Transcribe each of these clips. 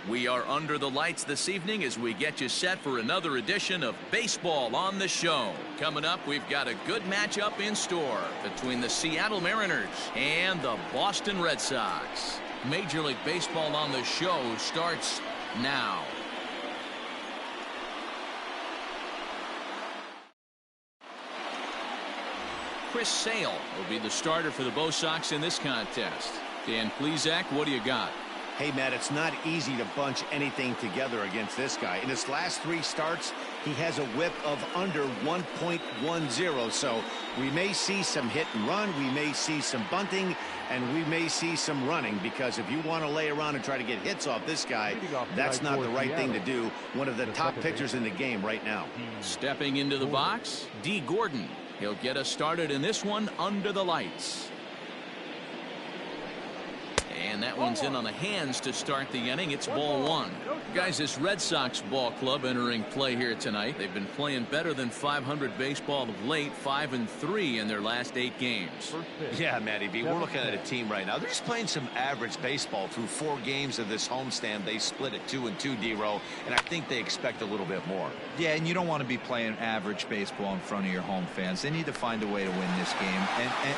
We are under the lights this evening as we get you set for another edition of Baseball on the Show. Coming up, we've got a good matchup in store between the Seattle Mariners and the Boston Red Sox. Major League Baseball on the Show starts now. Chris Sale will be the starter for the Bo Sox in this contest. Dan Plesac, what do you got? Hey, Matt, it's not easy to bunch anything together against this guy. In his last 3 starts, he has a whip of under 1.10. So we may see some hit and run. We may see some bunting, and we may see some running, because if you want to lay around and try to get hits off this guy, that's not the right thing to do. One of the top pitchers in the game right now. Stepping into the box, D. Gordon. He'll get us started in this one under the lights. And that one's in on the hands to start the inning. It's ball 1. Guys, this Red Sox ball club entering play here tonight. They've been playing better than 500 baseball of late, 5-3 in their last 8 games. Yeah, Matty B, we're looking at a team right now. They're just playing some average baseball through 4 games of this homestand. They split it 2-2, D-Row, and I think they expect a little bit more. Yeah, and you don't want to be playing average baseball in front of your home fans. They need to find a way to win this game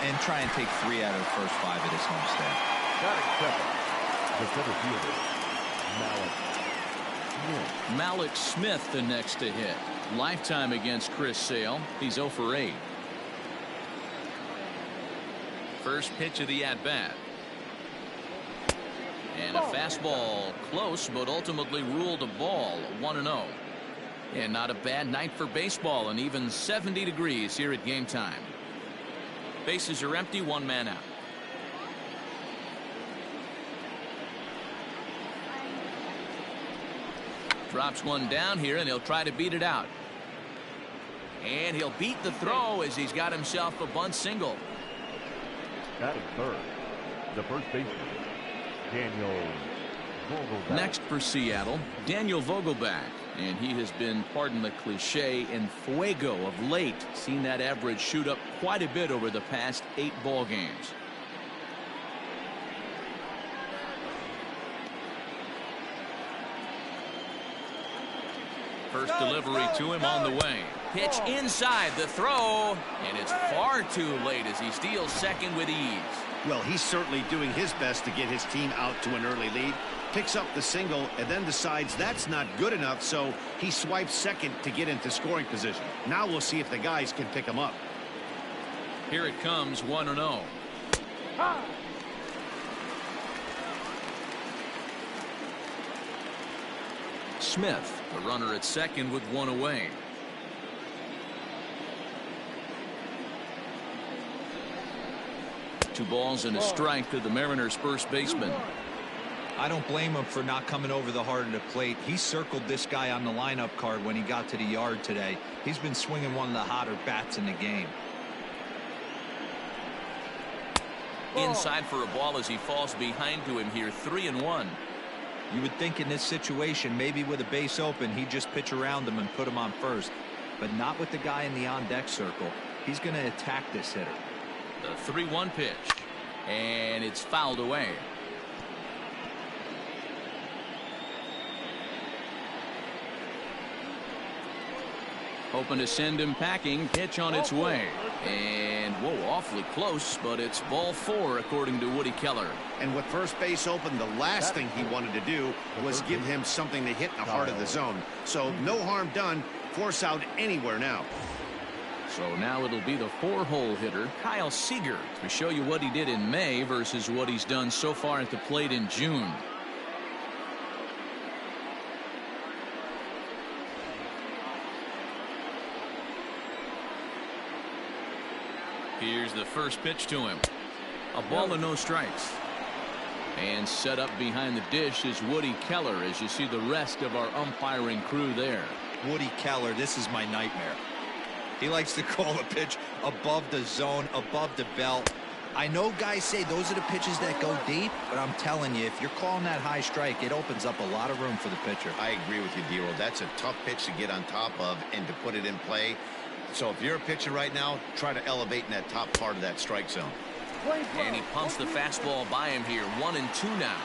and try and take 3 out of the first 5 of this homestand. The center fielder, Malik Smith the next to hit. Lifetime against Chris Sale. He's 0 for 8. First pitch of the at-bat. And a fastball close, but ultimately ruled a ball. 1-0. And not a bad night for baseball, and even 70 degrees here at game time. Bases are empty, 1 man out. Drops one down here, and he'll try to beat it out. And he'll beat the throw as he's got himself a bunt single. batting third, the first baseman, Daniel Vogelback. Next for Seattle, Daniel Vogelback. And he has been, pardon the cliche, en fuego of late. Seen that average shoot up quite a bit over the past 8 ball games. First delivery to him on the way. Pitch inside, the throw, and it's far too late as he steals second with ease. Well, he's certainly doing his best to get his team out to an early lead. Picks up the single and then decides that's not good enough, so he swipes second to get into scoring position. Now we'll see if the guys can pick him up. Here it comes, 1-0. Smith, the runner at second with 1 away. Two balls and a strike to the Mariners' first baseman. I don't blame him for not coming over the heart of the plate. He circled this guy on the lineup card when he got to the yard today. He's been swinging one of the hotter bats in the game. Inside for a ball as he falls behind to him here, 3-1. You would think in this situation, maybe with a base open, he'd just pitch around him and put him on first. But not with the guy in the on-deck circle. He's going to attack this hitter. The 3-1 pitch. And it's fouled away. Hoping to send him packing. Pitch on its way. And, whoa, awfully close, but it's ball 4 according to Woody Keller. And with first base open, the last thing he wanted to do was give him something to hit in the heart of the zone. So no harm done. Force out anywhere now. So now it'll be the 4-hole hitter, Kyle Seager, to show you what he did in May versus what he's done so far at the plate in June. Here's the first pitch to him. A ball and no strikes. And set up behind the dish is Woody Keller as you see the rest of our umpiring crew there. Woody Keller, this is my nightmare. He likes to call a pitch above the zone, above the belt. I know guys say those are the pitches that go deep, but I'm telling you, if you're calling that high strike, it opens up a lot of room for the pitcher. I agree with you, D-Roll. That's a tough pitch to get on top of and to put it in play. So if you're a pitcher right now, try to elevate in that top part of that strike zone. And he pumps the fastball by him here. 1-2 now.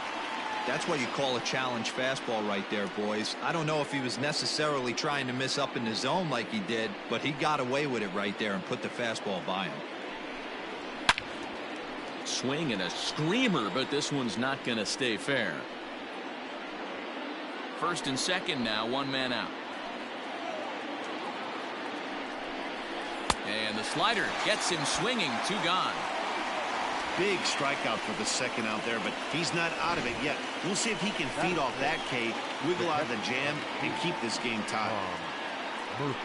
That's what you call a challenge fastball right there, boys. I don't know if he was necessarily trying to miss up in the zone like he did, but he got away with it right there and put the fastball by him. Swing and a screamer, but this one's not going to stay fair. First and second now, one man out. And the slider gets him swinging, two gone. Big strikeout for the second out there, but he's not out of it yet. We'll see if he can feed off that K, wiggle out of the jam, and keep this game tied. Murphy.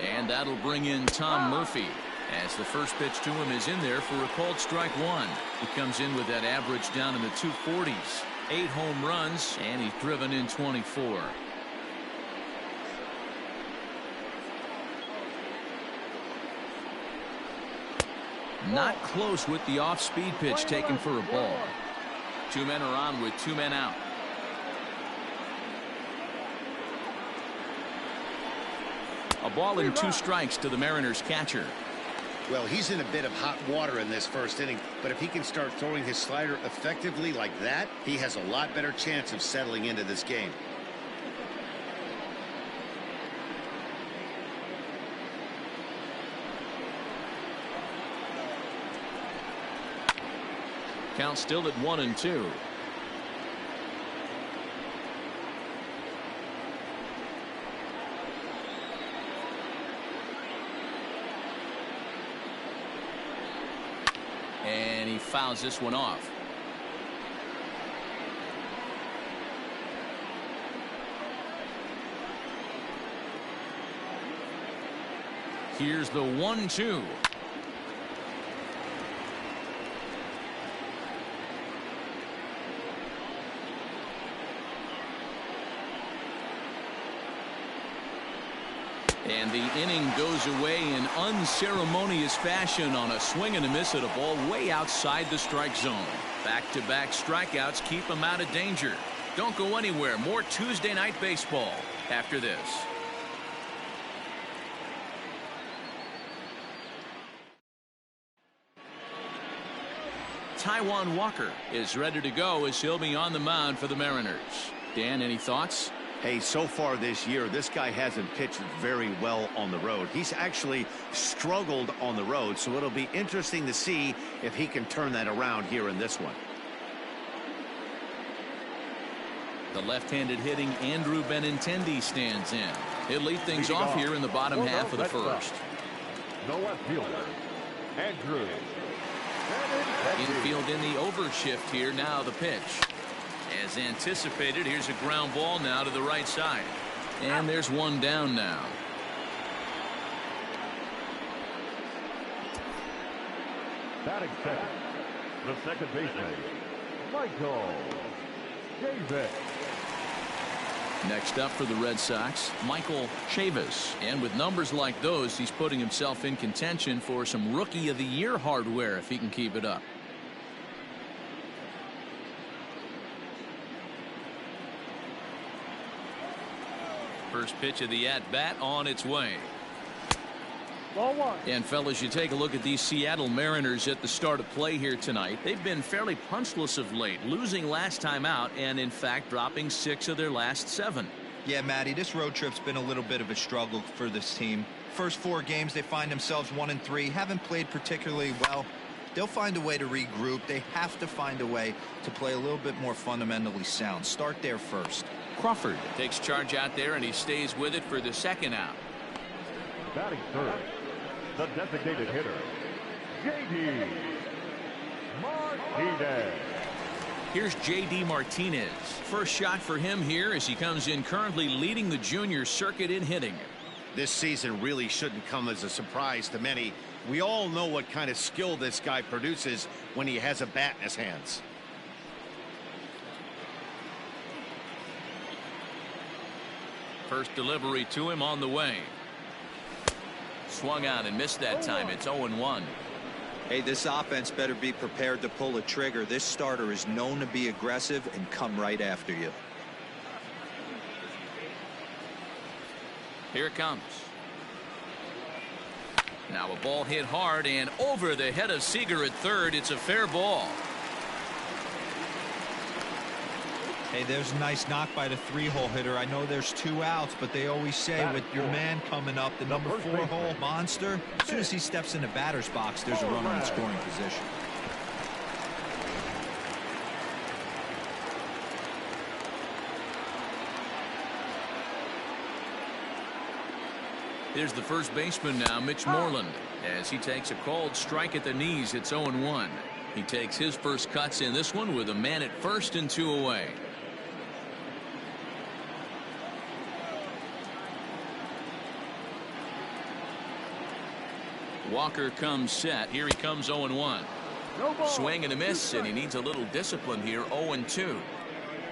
And that'll bring in Tom Murphy, as the first pitch to him is in there for a called strike one. He comes in with that average down in the 240s. 8 home runs, and he's driven in 24. Not close with the off-speed pitch taken for a ball. 2 men are on with 2 men out. A ball and 2 strikes to the Mariners catcher. Well, he's in a bit of hot water in this first inning, but if he can start throwing his slider effectively like that, he has a lot better chance of settling into this game. Count still at 1-2. And he fouls this one off. Here's the 1-2. And the inning goes away in unceremonious fashion on a swing and a miss at a ball way outside the strike zone. Back-to-back strikeouts keep him out of danger. Don't go anywhere. More Tuesday Night Baseball after this. Taijuan Walker is ready to go as he'll be on the mound for the Mariners. Dan, any thoughts? Hey, so far this year, this guy hasn't pitched very well on the road. He's actually struggled on the road, so it'll be interesting to see if he can turn that around here in this one. The left-handed hitting Andrew Benintendi stands in. He'll lead things off here in the bottom half of the first. No left fielder, Andrew. Infield in the overshift here. Now the pitch. As anticipated, here's a ground ball now to the right side. And there's one down now. Batting second, the second baseman, Michael Davis. Next up for the Red Sox, Michael Chavis. And with numbers like those, he's putting himself in contention for some Rookie of the Year hardware if he can keep it up. First pitch of the at-bat on its way. Ball one. And fellas, you take a look at these Seattle Mariners at the start of play here tonight. They've been fairly punchless of late, losing last time out and in fact dropping 6 of their last 7. Yeah, Matty, this road trip's been a little bit of a struggle for this team. First 4 games they find themselves 1-3, haven't played particularly well. They'll find a way to regroup. They have to find a way to play a little bit more fundamentally sound. Start there first. Crawford takes charge out there and he stays with it for the second out. Batting third, the designated hitter, J.D. Martinez. Here's J.D. Martinez. First shot for him here as he comes in currently leading the junior circuit in hitting. This season really shouldn't come as a surprise to many. We all know what kind of skill this guy produces when he has a bat in his hands. First delivery to him on the way. Swung out and missed that time. It's 0-1. Hey, this offense better be prepared to pull a trigger. This starter is known to be aggressive and come right after you. Here it comes. Now a ball hit hard and over the head of Seager at third. It's a fair ball. Hey, there's a nice knock by the 3-hole hitter. I know there's 2 outs, but they always say with your man coming up, the number 4-hole monster, as soon as he steps in the batter's box, there's a runner in scoring position. Here's the first baseman now, Mitch Moreland, as he takes a called strike at the knees. It's 0-1. He takes his first cuts in this one with a man at first and 2 away. Walker comes set. Here he comes 0-1. Swing and a miss, and he needs a little discipline here. 0-2.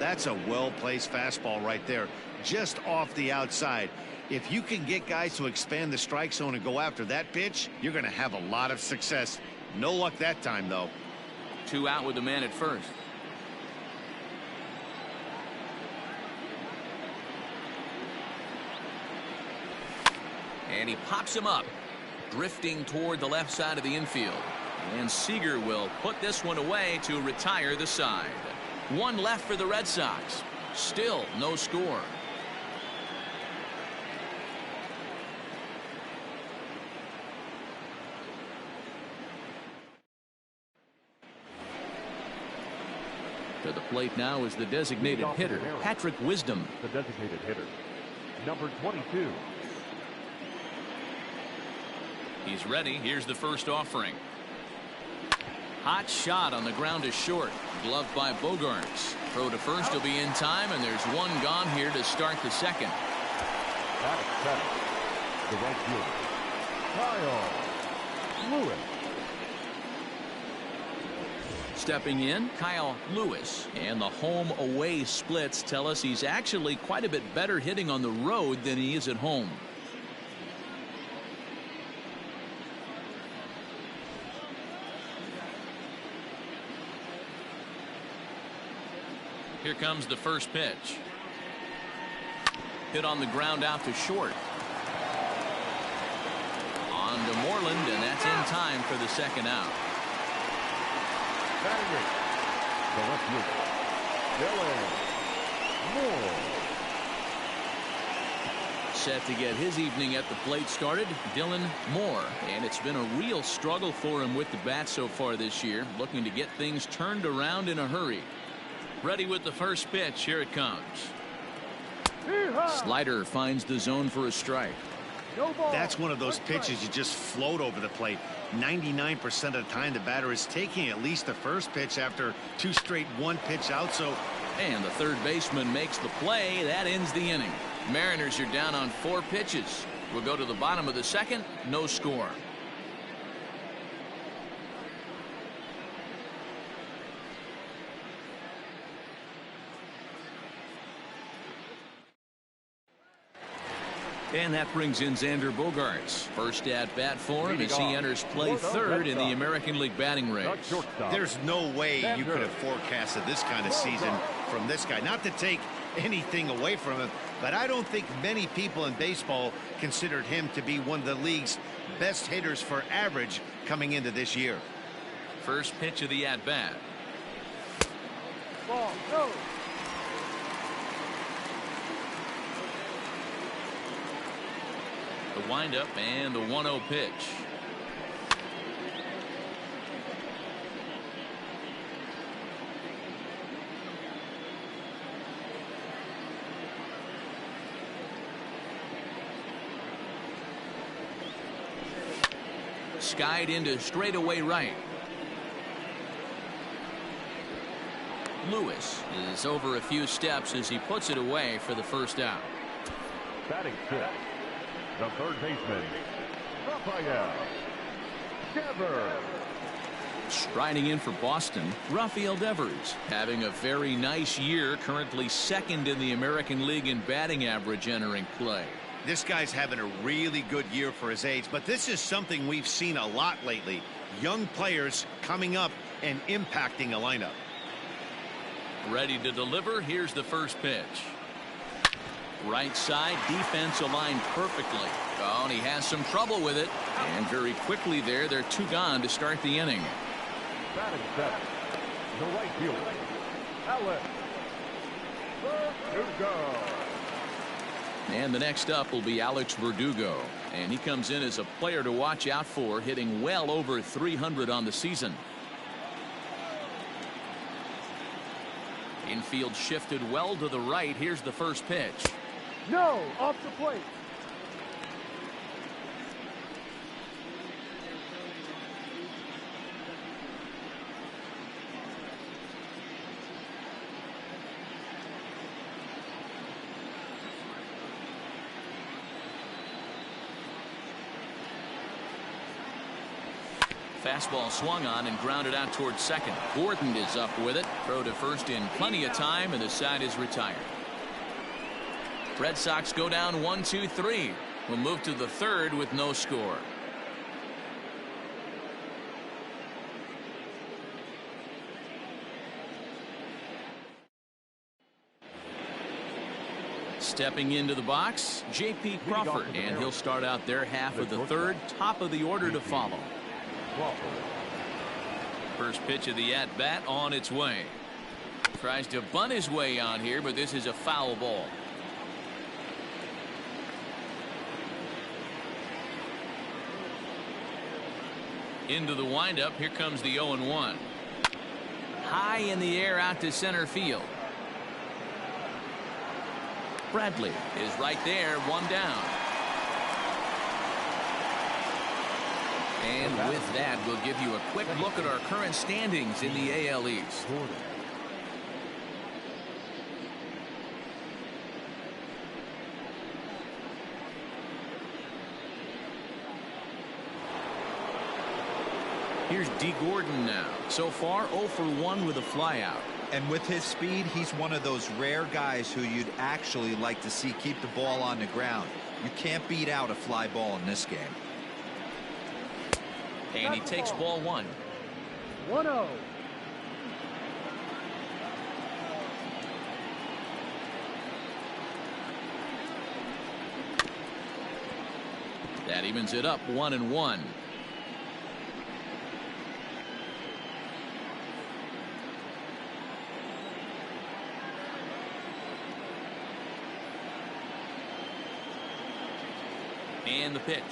That's a well-placed fastball right there, just off the outside. If you can get guys to expand the strike zone and go after that pitch, you're going to have a lot of success. No luck that time, though. 2 out with the man at first. And he pops him up, drifting toward the left side of the infield. And Seager will put this one away to retire the side. 1 left for the Red Sox. Still no score. To the plate now is the designated hitter, Patrick Wisdom. The designated hitter, number 22. He's ready. Here's the first offering. Hot shot on the ground is short. Gloved by Bogaerts. Throw to first will be in time, and there's 1 gone here to start the second. Batting seventh, the right fielder, Kyle Lewis. Stepping in, Kyle Lewis. And the home-away splits tell us he's actually quite a bit better hitting on the road than he is at home. Here comes the first pitch. Hit on the ground out to short. On to Moreland, and that's in time for the second out. Batting it, the left fielder, Dylan Moore. Set to get his evening at the plate started, Dylan Moore. And it's been a real struggle for him with the bat so far this year, looking to get things turned around in a hurry. Ready with the first pitch. Here it comes. Slider finds the zone for a strike. That's one of those pitches you just float over the plate. 99% of the time the batter is taking at least the first pitch after 2 straight 1-pitch outs. And the third baseman makes the play. That ends the inning. Mariners are down on 4 pitches. We'll go to the bottom of the second. No score. And that brings in Xander Bogaerts. First at bat for him as he enters play third in the American League batting race. There's no way you could have forecasted this kind of season from this guy. Not to take anything away from him, but I don't think many people in baseball considered him to be one of the league's best hitters for average coming into this year. First pitch of the at bat. Ball, no. The windup and the 1-0 pitch. Skied into straightaway right. Lewis is over a few steps as he puts it away for the first out. Batting fifth, the third baseman, Rafael Devers. Striding in for Boston, Rafael Devers, having a very nice year, currently second in the American League in batting average entering play. This guy's having a really good year for his age, but this is something we've seen a lot lately. Young players coming up and impacting a lineup. Ready to deliver. Here's the first pitch. Right side defense aligned perfectly. Oh, and he has some trouble with it. And very quickly there, they're 2 gone to start the inning. Batting seven, the right fielder, Alex Verdugo. And the next up will be Alex Verdugo. And he comes in as a player to watch out for, hitting well over 300 on the season. Infield shifted well to the right. Here's the first pitch. No, off the plate. Fastball swung on and grounded out towards second. Gordon is up with it. Throw to first in plenty of time, and the side is retired. Red Sox go down 1-2-3. We'll move to the third with no score. Stepping into the box, J.P. Crawford, and he'll start out their half of the third. Top of the order to follow. First pitch of the at-bat on its way. Tries to bunt his way on here, but this is a foul ball. Into the windup. Here comes the 0-1. High in the air out to center field. Bradley is right there, 1 down. And with that, we'll give you a quick look at our current standings in the AL East. Here's D. Gordon now. So far, 0 for 1 with a flyout. And with his speed, he's one of those rare guys who you'd actually like to see keep the ball on the ground. You can't beat out a fly ball in this game. And he takes ball 1. 1-0. That evens it up 1-1. And the pitch.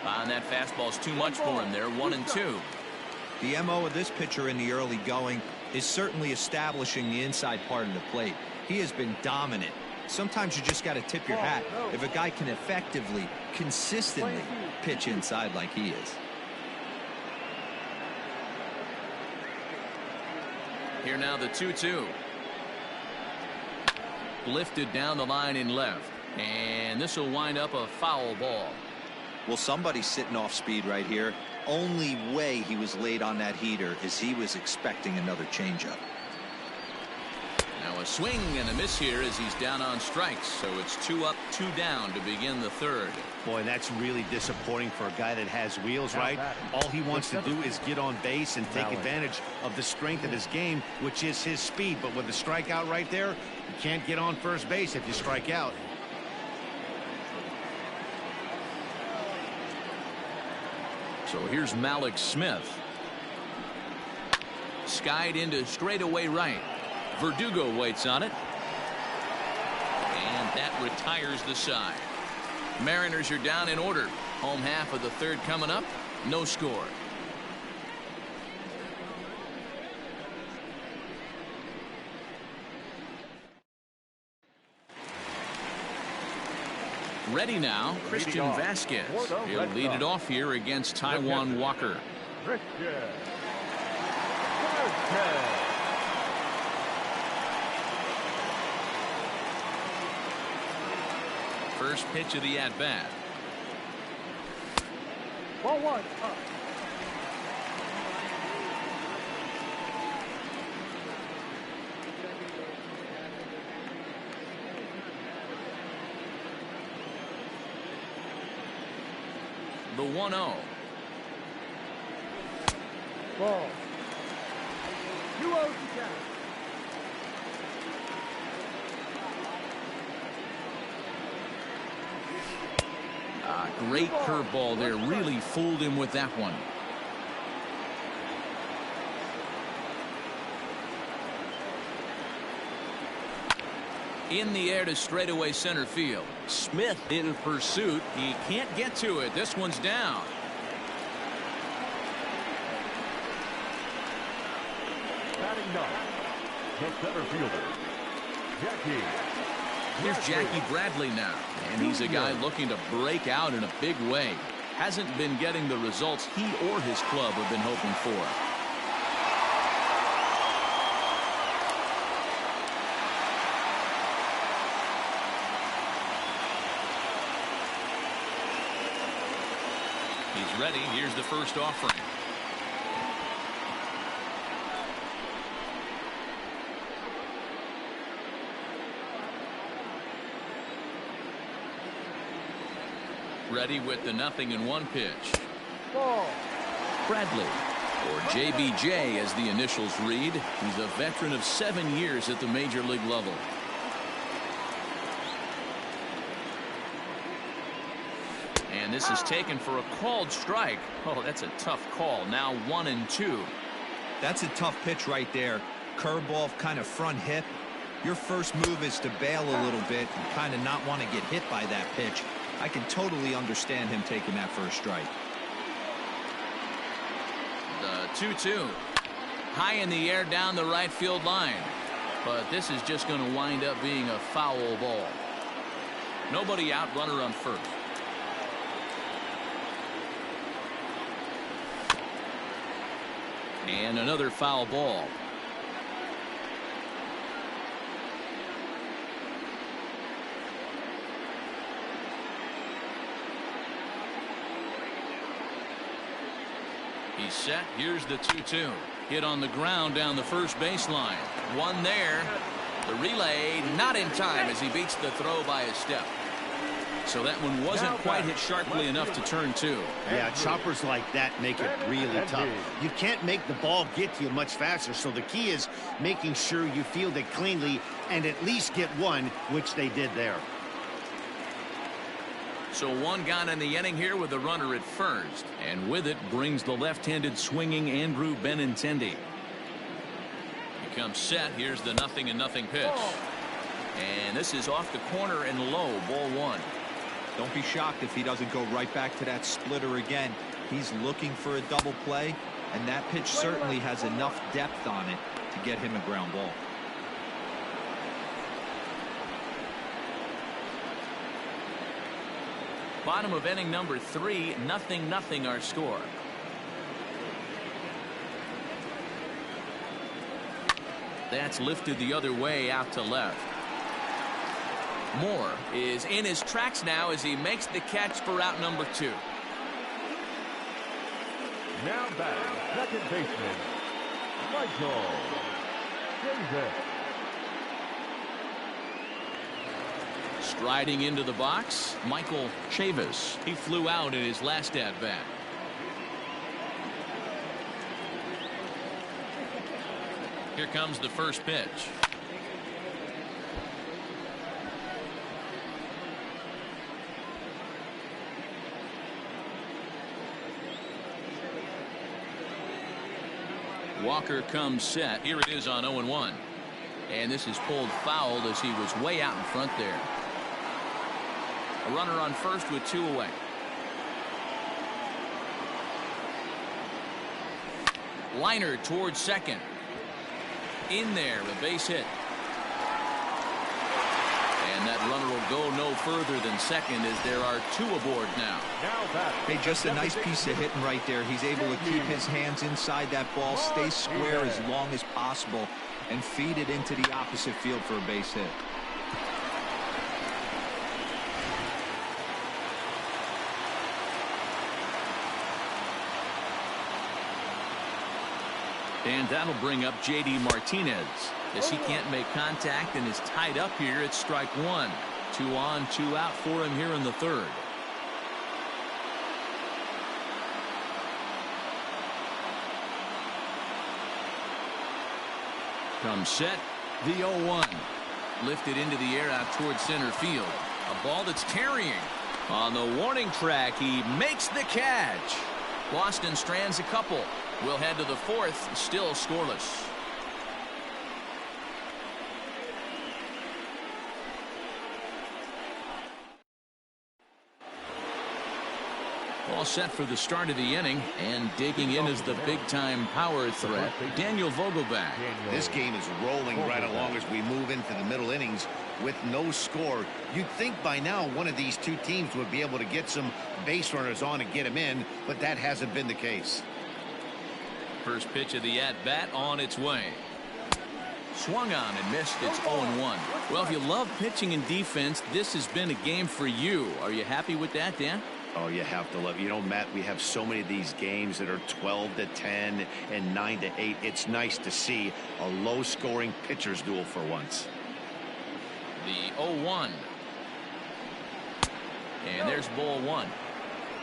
And that fastball's too much for him there. 1-2. The MO of this pitcher in the early going is certainly establishing the inside part of the plate. He has been dominant. Sometimes you just got to tip your hat if a guy can effectively, consistently pitch inside like he is. Here now the 2-2. Lifted down the line in left. And this will wind up a foul ball. Well, somebody's sitting off speed right here. Only way he was late on that heater is he was expecting another changeup. Now a swing and a miss here as he's down on strikes. So it's 2 up, 2 down to begin the third. Boy, that's really disappointing for a guy that has wheels, right? All he wants to do is get on base and take advantage of the strength of his game, which is his speed. But with the strikeout right there, you can't get on first base if you strike out. So here's Malik Smith. Skied into straightaway right. Verdugo waits on it. And that retires the side. Mariners are down in order. Home half of the third coming up. No score. Ready now, Christian Vasquez. He'll lead it off here against Taijuan Walker. First pitch of the at-bat. Ball 1 up. The 1-0. Ball. 2-0 to count. Great curveball there. Really fooled him with that one. In the air to straightaway center field. Smith in pursuit. He can't get to it. This one's down. Batting ninth, the center fielder, Jackie. Here's Jackie Bradley now, and he's a guy looking to break out in a big way. Hasn't been getting the results he or his club have been hoping for. He's ready. Here's the first offering. Ready with the 0-1 pitch. Ball. Bradley, or JBJ as the initials read. He's a veteran of 7 years at the major league level. And this is taken for a called strike. Oh, that's a tough call. Now 1-2. That's a tough pitch right there. Curveball, kind of front hip. Your first move is to bail a little bit and kind of not want to get hit by that pitch. I can totally understand him taking that first strike. The 2-2. High in the air down the right field line. But this is just going to wind up being a foul ball. Nobody out, runner on first. And another foul ball. He's set. Here's the 2-2. Hit on the ground down the first baseline. One there. The relay not in time as he beats the throw by a step. So that one wasn't quite hit sharply enough to turn two. Yeah, choppers like that make it really tough. You can't make the ball get to you much faster, so the key is making sure you field it cleanly and at least get one, which they did there. So one gone in the inning here with the runner at first, and with it brings the left-handed swinging Andrew Benintendi. He comes set. Here's the 0-0 pitch, and this is off the corner and low. Ball one. Don't be shocked if he doesn't go right back to that splitter again. He's looking for a double play, and that pitch certainly has enough depth on it to get him a ground ball. Bottom of inning number 3, 0-0 our score. That's lifted the other way out to left. Moore is in his tracks now as he makes the catch for out number 2. Now batting, second baseman, Michael Davis. Striding into the box, Michael Chavis. He flew out in his last at-bat. Here comes the first pitch. Walker comes set. Here it is on 0-1. And this is pulled foul as he was way out in front there. A runner on first with 2 away. Liner towards second. In there, a base hit. And that runner will go no further than second as there are 2 aboard now. Hey, just a nice piece of hitting right there. He's able to keep his hands inside that ball, stay square as long as possible, and feed it into the opposite field for a base hit. And that'll bring up J.D. Martinez as he can't make contact and is tied up here at strike 1. 2 on, 2 out for him here in the third. Comes set. The 0-1. Lifted into the air out towards center field. A ball that's carrying. On the warning track, he makes the catch. Boston strands a couple. We'll head to the fourth, still scoreless. All set for the start of the inning, and digging in is the big-time power threat, Daniel Vogelbach. This game is rolling right along as we move into the middle innings with no score. You'd think by now one of these two teams would be able to get some base runners on and get them in, but that hasn't been the case. First pitch of the at-bat on its way. Swung on and missed. It's 0-1. Well, if you love pitching and defense, this has been a game for you. Are you happy with that, Dan? Oh, you have to love. You know, Matt, we have so many of these games that are 12-10 and 9-8. It's nice to see a low-scoring pitcher's duel for once. The 0-1. And there's ball one.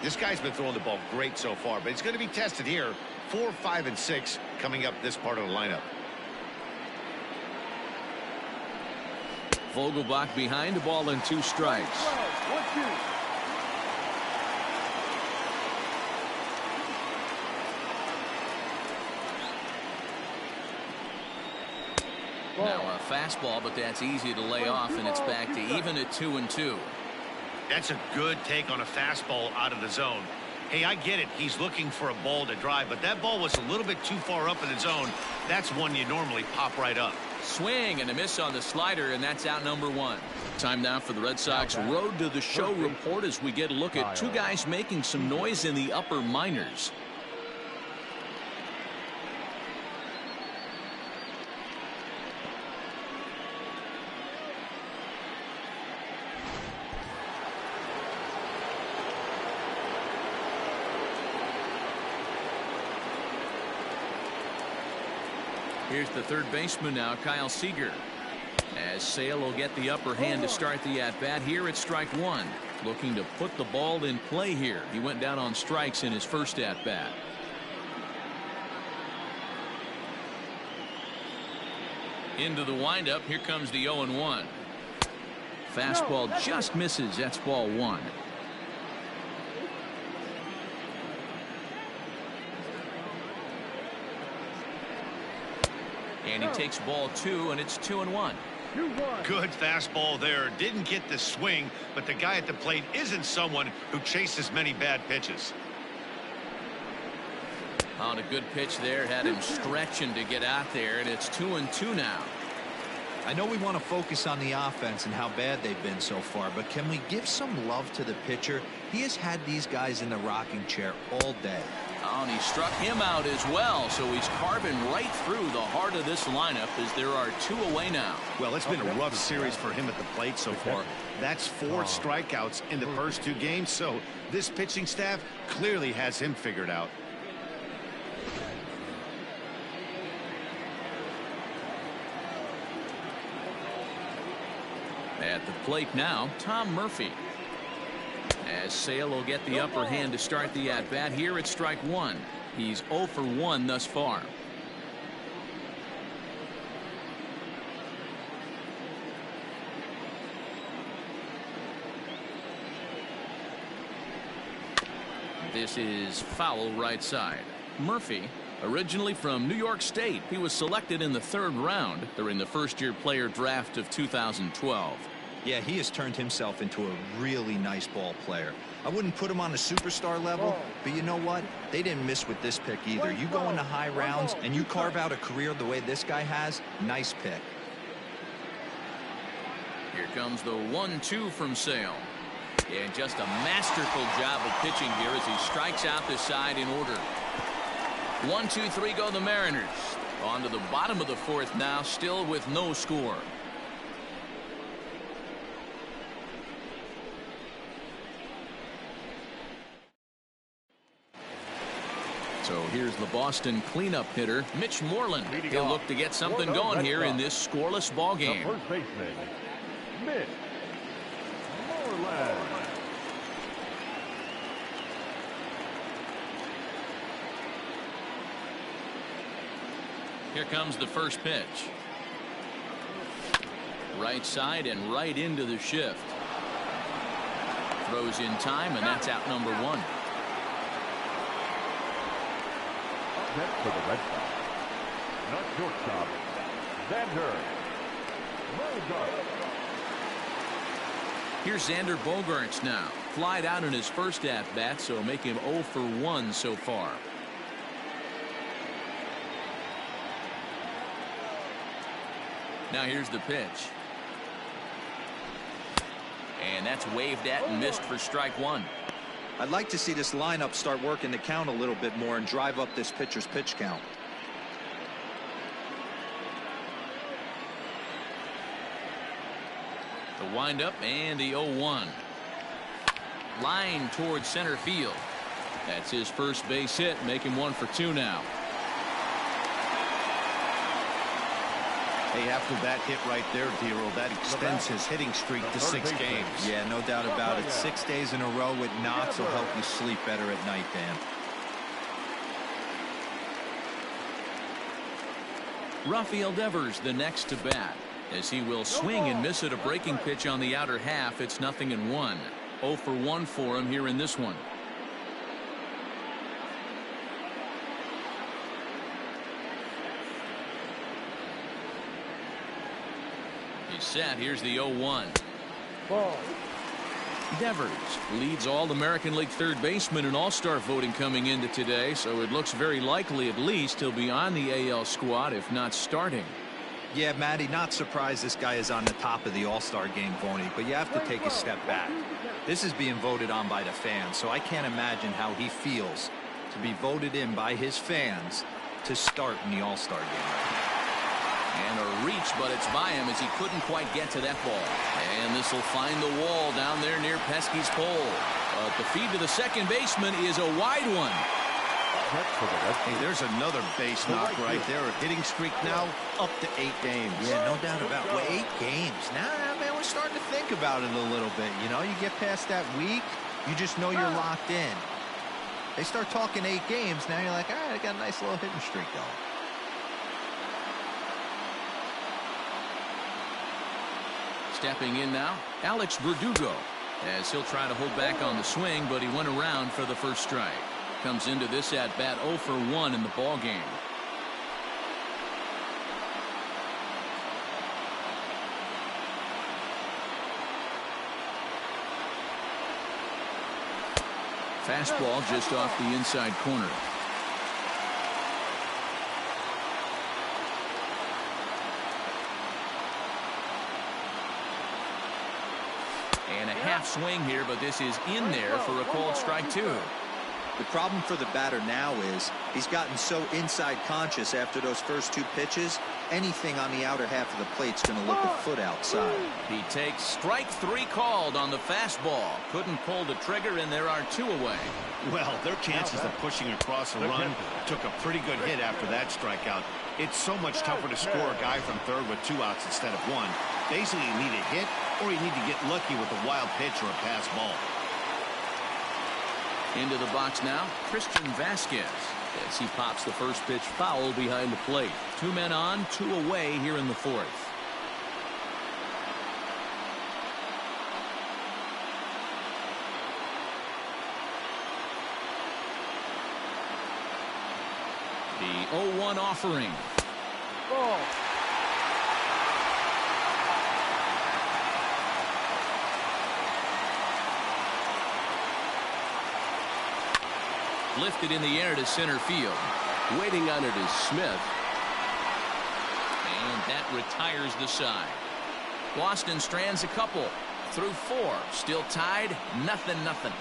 This guy's been throwing the ball great so far, but it's going to be tested here. 4, 5, and 6 coming up this part of the lineup. Vogelbach behind, the ball and 2 strikes. Now a fastball, but that's easy to lay off, and it's back to even at 2-2. That's a good take on a fastball out of the zone. Hey, I get it. He's looking for a ball to drive, but that ball was a little bit too far up in the zone. That's one you normally pop right up. Swing and a miss on the slider, and that's out number 1. Time now for the Red Sox Road to the Show report as we get a look at 2 guys making some noise in the upper minors. Here's the third baseman now, Kyle Seager. As Sale will get the upper hand to start the at-bat. Here it's strike 1. Looking to put the ball in play here. He went down on strikes in his first at-bat. Into the windup. Here comes the 0-1. Fastball just misses. That's ball 1. And he takes ball 2, and it's 2-1. Good fastball there. Didn't get the swing, but the guy at the plate isn't someone who chases many bad pitches. On a good pitch there, had him stretching to get out there, and it's 2-2 now. I know we want to focus on the offense and how bad they've been so far, but can we give some love to the pitcher? He has had these guys in the rocking chair all day. Oh, and he struck him out as well, so he's carving right through the heart of this lineup as there are 2 away now. Well, it's been a rough series for him at the plate so far. That's 4 strikeouts in the first 2 games, so this pitching staff clearly has him figured out. At the plate now, Tom Murphy. As Sale will get the upper hand to start the at-bat. Here it's strike 1. He's 0 for 1 thus far. This is foul right side. Murphy, originally from New York State, he was selected in the 3rd round during the first-year player draft of 2012. Yeah, he has turned himself into a really nice ball player. I wouldn't put him on the superstar level, but you know what? They didn't miss with this pick either. You go into high rounds and you carve out a career the way this guy has, nice pick. Here comes the 1-2 from Sale. And just a masterful job of pitching here as he strikes out the side in order. 1, 2, 3 go the Mariners. On to the bottom of the 4th now, still with no score. So here's the Boston cleanup hitter, Mitch Moreland. He'll look to get something going here in this scoreless ball game. The first baseman, Mitch Moreland. Here comes the first pitch. Right side and right into the shift. Throws in time, and that's out number one. Up next for the Red Sox. Not shortstop, Xander Bogaerts. Here's Xander Bogaerts now. Flied out in his first at-bat, so make him 0 for 1 so far. Now here's the pitch. And that's waved at and missed for strike one. I'd like to see this lineup start working the count a little bit more and drive up this pitcher's pitch count. The windup and the 0-1. Line towards center field. That's his first base hit, make him 1 for 2 now. Hey, after that hit right there, Dero, that extends his hitting streak to 6 games. Yeah, no doubt about it. 6 days in a row with knocks will help you sleep better at night, Dan. Rafael Devers the next to bat, as he will swing and miss at a breaking pitch on the outer half. It's 0-1. 0 for 1 for him here in this one. He's set. Here's the 0-1. Devers leads All-American League third baseman in All-Star voting coming into today, so it looks very likely at least he'll be on the AL squad, if not starting. Yeah, Matty, not surprised this guy is on the top of the All-Star game voting, but you have to take a step back. This is being voted on by the fans, so I can't imagine how he feels to be voted in by his fans to start in the All-Star game. And a reach, but it's by him as he couldn't quite get to that ball. And this will find the wall down there near Pesky's pole. But the feed to the second baseman is a wide one. Hey, there's another base knock right there. A hitting streak now up to 8 games. Yeah, no doubt about it. Well, 8 games. Now, man, we're starting to think about it a little bit. You know, you get past that week, you just know you're locked in. They start talking 8 games, now you're like, all right, I got a nice little hitting streak going. Stepping in now, Alex Verdugo, as he'll try to hold back on the swing, but he went around for the first strike. Comes into this at bat 0 for 1 in the ball game. Fastball just off the inside corner. And a half swing here, but this is in there for a called strike 2. The problem for the batter now is he's gotten so inside conscious after those first 2 pitches, anything on the outer half of the plate's going to look a foot outside. He takes strike 3 called on the fastball. Couldn't pull the trigger, and there are 2 away. Well, their chances of pushing across a run took a pretty good hit after that strikeout. It's so much tougher to score a guy from third with 2 outs instead of 1. Basically, you need a hit or you need to get lucky with a wild pitch or a pass ball. Into the box now, Christian Vasquez, as he pops the first pitch foul behind the plate. 2 men on, 2 away here in the 4th. The 0-1 offering. Lifted in the air to center field. Waiting on it is Smith. And that retires the side. Boston strands a couple. Through 4. Still tied. 0-0.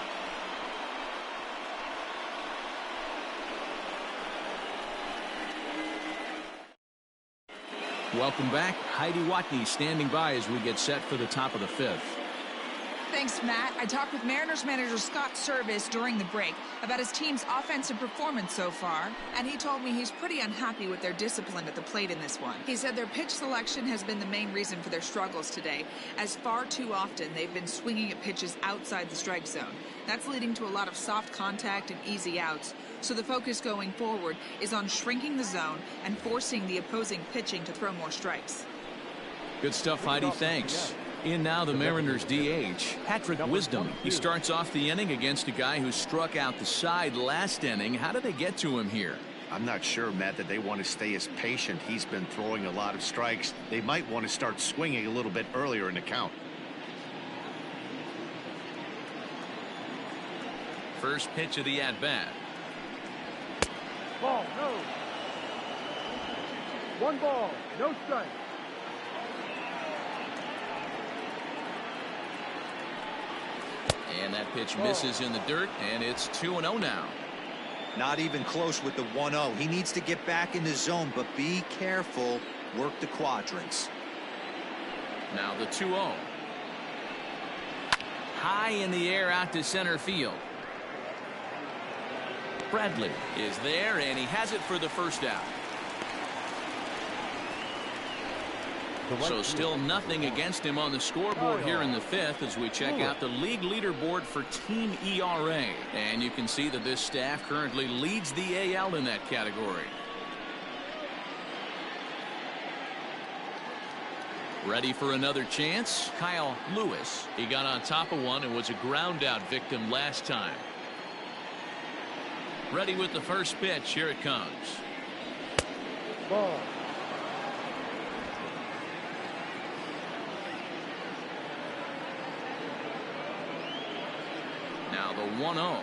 Welcome back. Heidi Watney standing by as we get set for the top of the 5th. Thanks, Matt. I talked with Mariners manager Scott Service during the break about his team's offensive performance so far, and he told me he's pretty unhappy with their discipline at the plate in this one. He said their pitch selection has been the main reason for their struggles today, as far too often they've been swinging at pitches outside the strike zone. That's leading to a lot of soft contact and easy outs, so the focus going forward is on shrinking the zone and forcing the opposing pitching to throw more strikes. Good stuff, Heidi. Thanks. In now the Mariners DH, Patrick Wisdom. He starts off the inning against a guy who struck out the side last inning. How did they get to him here? I'm not sure, Matt, that they want to stay as patient. He's been throwing a lot of strikes. They might want to start swinging a little bit earlier in the count. First pitch of the at-bat. Ball, no. 1 ball, no strike. And that pitch misses in the dirt, and it's 2-0 now. Not even close with the 1-0. He needs to get back in the zone, but be careful. Work the quadrants. Now the 2-0. High in the air out to center field. Bradley is there, and he has it for the first out. So still nothing against him on the scoreboard here in the 5th as we check out the league leaderboard for team ERA. And you can see that this staff currently leads the AL in that category. Ready for another chance? Kyle Lewis. He got on top of one and was a ground out victim last time. Ready with the first pitch. Here it comes. Ball. Now the 1-0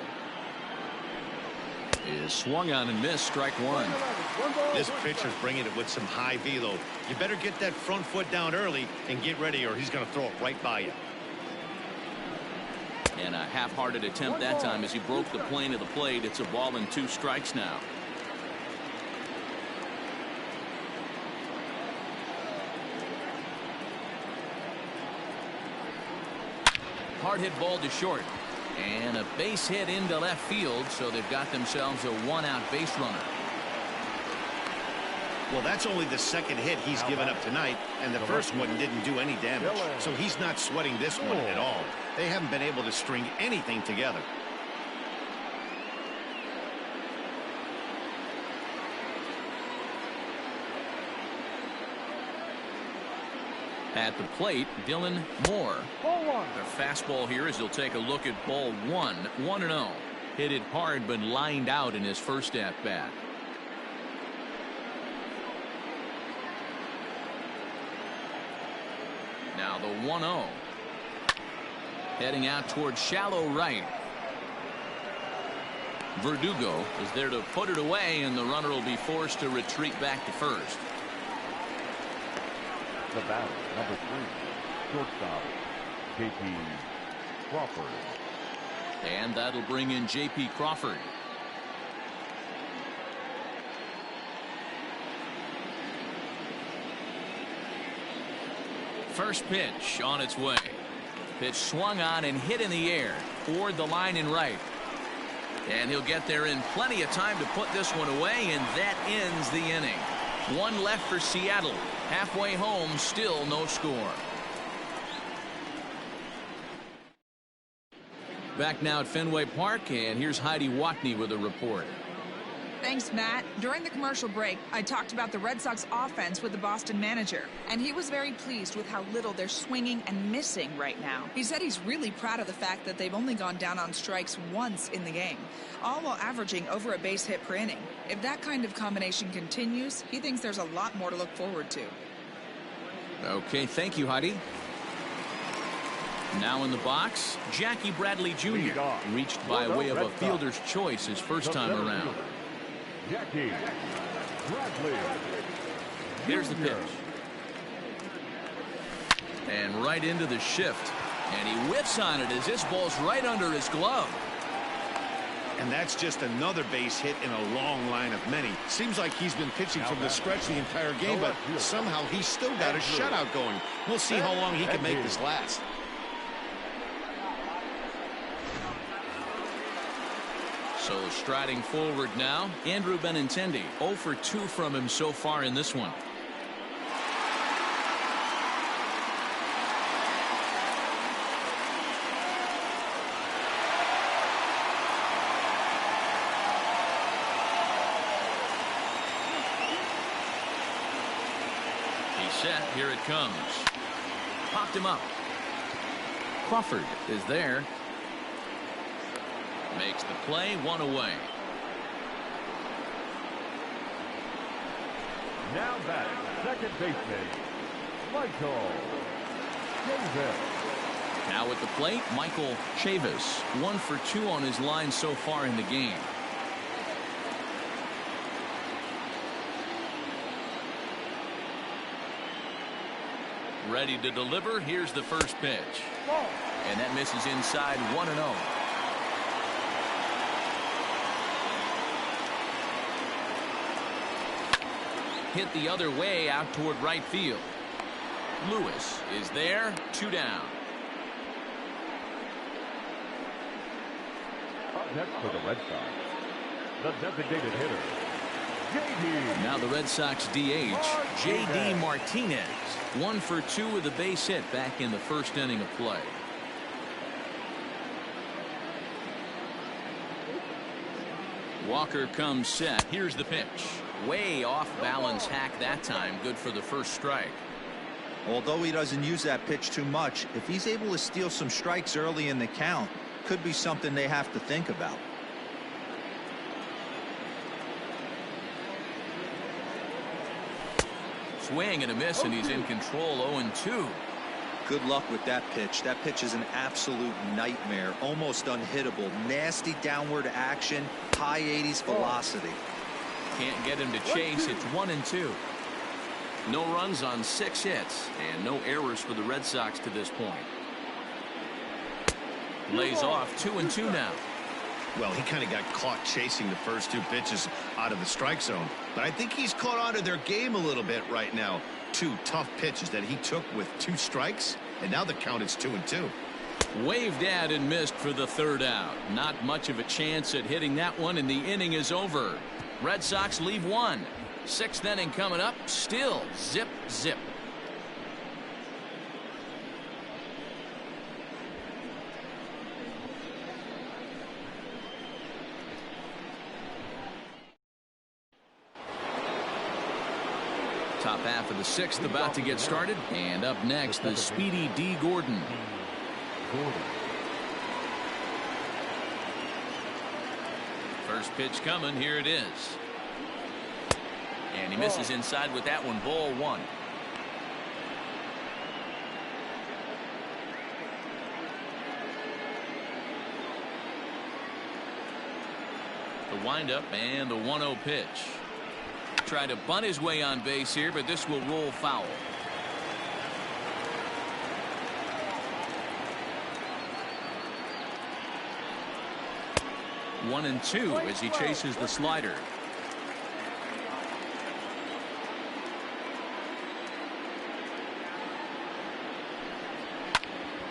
is swung on and missed. Strike one. This pitcher's bringing it with some high velo. You better get that front foot down early and get ready, or he's going to throw it right by you. And a half-hearted attempt that time as he broke the plane of the plate. It's a ball and 2 strikes now. Hard hit ball to short. And a base hit into left field, so they've got themselves a 1-out base runner. Well, that's only the second hit he's given up tonight, and the first one didn't do any damage. So he's not sweating this one at all. They haven't been able to string anything together. At the plate, Dylan Moore. Ball 1. The fastball here as he'll take a look at ball 1. 1-0. Hit it hard but lined out in his first at-bat. Now the 1-0. Heading out towards shallow right. Verdugo is there to put it away, and the runner will be forced to retreat back to first. The batter, number 3, shortstop, J.P. Crawford. And that'll bring in J.P. Crawford. First pitch on its way. Pitch swung on and hit in the air toward the line and right. And he'll get there in plenty of time to put this one away, and that ends the inning. 1 left for Seattle. Halfway home, still no score. Back now at Fenway Park, and here's Heidi Watney with a report. Thanks, Matt. During the commercial break, I talked about the Red Sox offense with the Boston manager, and he was very pleased with how little they're swinging and missing right now. He said he's really proud of the fact that they've only gone down on strikes once in the game, all while averaging over a base hit per inning. If that kind of combination continues, he thinks there's a lot more to look forward to. Okay, thank you, Heidi. Now in the box, Jackie Bradley Jr. reached by way of a fielder's choice his first time around. Jackie Bradley. Here's the pitch. And right into the shift. And he whiffs on it as this ball's right under his glove. And that's just another base hit in a long line of many. Seems like he's been pitching from the stretch the entire game, but somehow he's still got a shutout going. We'll see how long he can make this last. So striding forward now, Andrew Benintendi. 0 for 2 from him so far in this one. He's set. Here it comes. Popped him up. Crawford is there. Makes the play, 1 away. Now batting, second baseman, Michael Davis. Now at the plate, Michael Chavis. 1 for 2 on his line so far in the game. Ready to deliver. Here's the first pitch. And that misses inside, 1-0. Hit the other way out toward right field. Lewis is there, 2 down. Up next for the Red Sox, the designated hitter, J.D. Now the Red Sox DH, J.D. Martinez. 1 for 2 with a base hit back in the first inning of play. Walker comes set. Here's the pitch. Way off balance hack that time. Good for the first strike. Although he doesn't use that pitch too much, if he's able to steal some strikes early in the count, could be something they have to think about. Swing and a miss, and he's in control. 0-2. Good luck with that pitch. That pitch is an absolute nightmare. Almost unhittable. Nasty downward action. High 80s velocity. Can't get him to chase. It's 1-2. No runs on 6 hits and no errors for the Red Sox to this point. Lays off 2-2 now. Well, he kind of got caught chasing the first 2 pitches out of the strike zone. But I think he's caught on to their game a little bit right now. 2 tough pitches that he took with 2 strikes, and now the count is 2-2. Waved at and missed for the 3rd out. Not much of a chance at hitting that one, and the inning is over. Red Sox leave 1. 6th inning coming up. Still zip, zip. Top half of the 6th about to get started. And up next, the speedy D. Gordon. First pitch coming. Here it is. And he misses inside with that one. Ball 1. The windup and the 1-0 pitch. Try to bunt his way on base here, but this will roll foul. One and 2 as he chases the slider.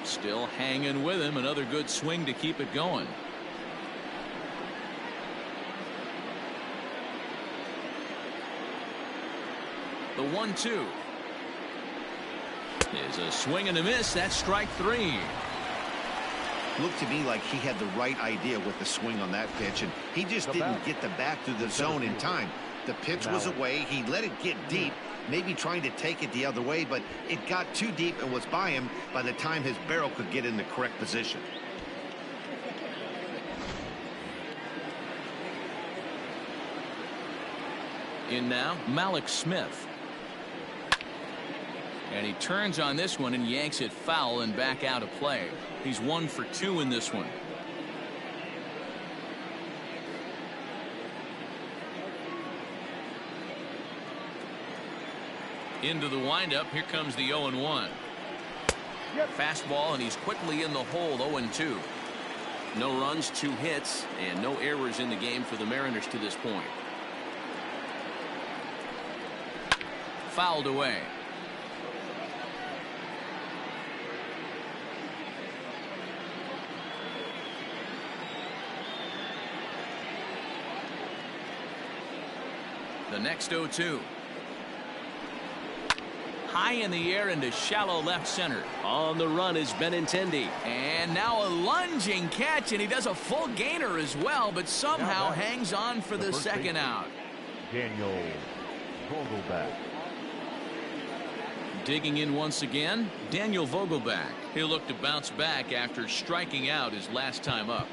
Still hanging with him. Another good swing to keep it going. The 1-2 is a swing and a miss. That's strike 3. Looked to me like he had the right idea with the swing on that pitch, and he just didn't get the bat through the zone in time. The pitch was away. He let it get deep, maybe trying to take it the other way, but it got too deep and was by him by the time his barrel could get in the correct position. In now, Malik Smith. And he turns on this one and yanks it foul and back out of play. He's 1 for 2 in this one. Into the windup. Here comes the 0-1. Fastball, and he's quickly in the hole. 0-2. No runs, 2 hits, and no errors in the game for the Mariners to this point. Fouled away. The next 0-2. High in the air into shallow left center. On the run is Benintendi. And now a lunging catch, and he does a full gainer as well, but somehow hangs on for the second out. Daniel Vogelback. Digging in once again, Daniel Vogelback. He'll look to bounce back after striking out his last time up.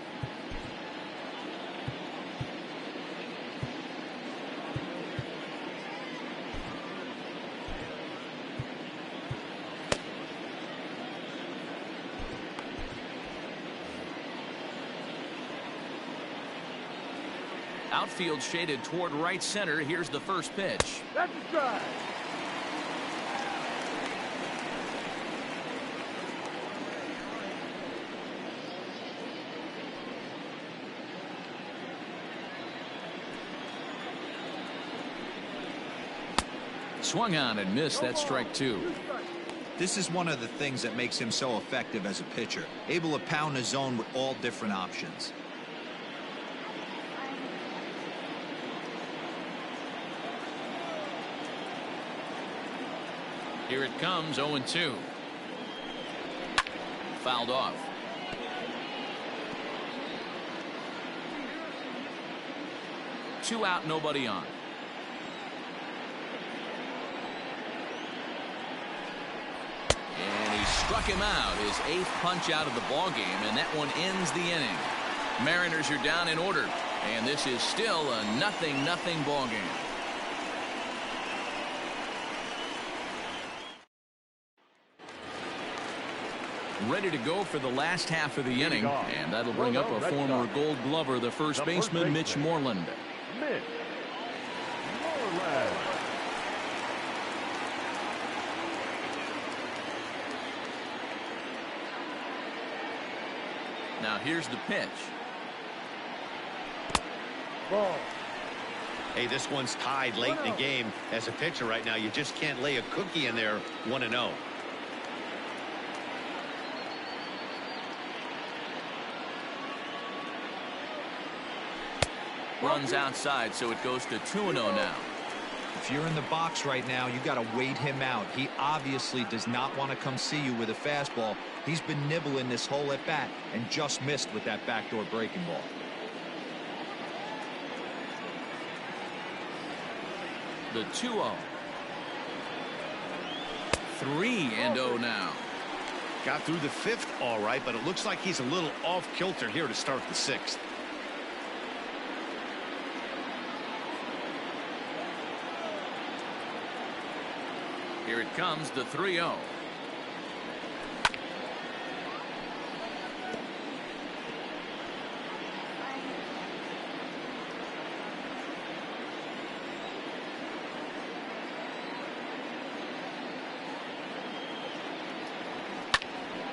Outfield shaded toward right center. Here's the first pitch. That's a strike. Swung on and missed. That strike two. This is one of the things that makes him so effective as a pitcher, able to pound the zone with all different options. Here it comes, 0-2. Fouled off. Two out, nobody on. And he struck him out, his 8th punch out of the ball game, and that one ends the inning. Mariners are down in order, and this is still a 0-0 ball game. Ready to go for the last half of the inning, and that'll bring up a former Gold Glover, the first baseman, Mitch Moreland. Mitch Moreland. Now here's the pitch. Ball. Hey, this one's tied late in the game. As a pitcher right now, you just can't lay a cookie in there 1-0. Runs outside, so it goes to 2-0 now. If you're in the box right now, you got to wait him out. He obviously does not want to come see you with a fastball. He's been nibbling this whole at bat and just missed with that backdoor breaking ball. The 2-0. 3-0 now. Got through the 5th all right, but it looks like he's a little off kilter here to start the 6th. Here it comes, the 3-0.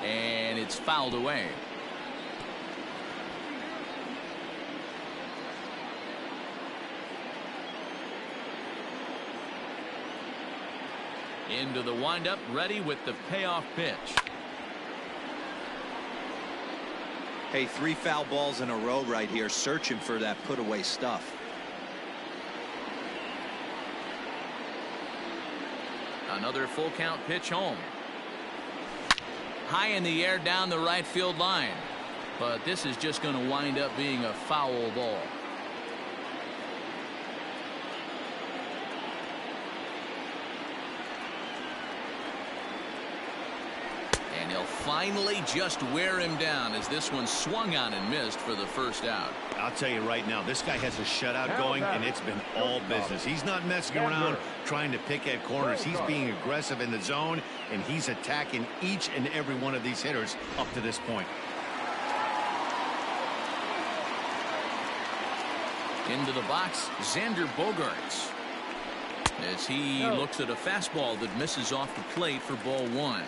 And it's fouled away. Into the windup, ready with the payoff pitch. Hey, 3 foul balls in a row right here, searching for that put away stuff. Another full count pitch home. High in the air down the right field line. But this is just going to wind up being a foul ball. And he'll finally just wear him down as this one swung on and missed for the first out. I'll tell you right now, this guy has a shutout going, and it's been all business. He's not messing around trying to pick at corners. He's being aggressive in the zone, and he's attacking each and every one of these hitters up to this point. Into the box, Xander Bogaerts. As he looks at a fastball that misses off the plate for ball 1.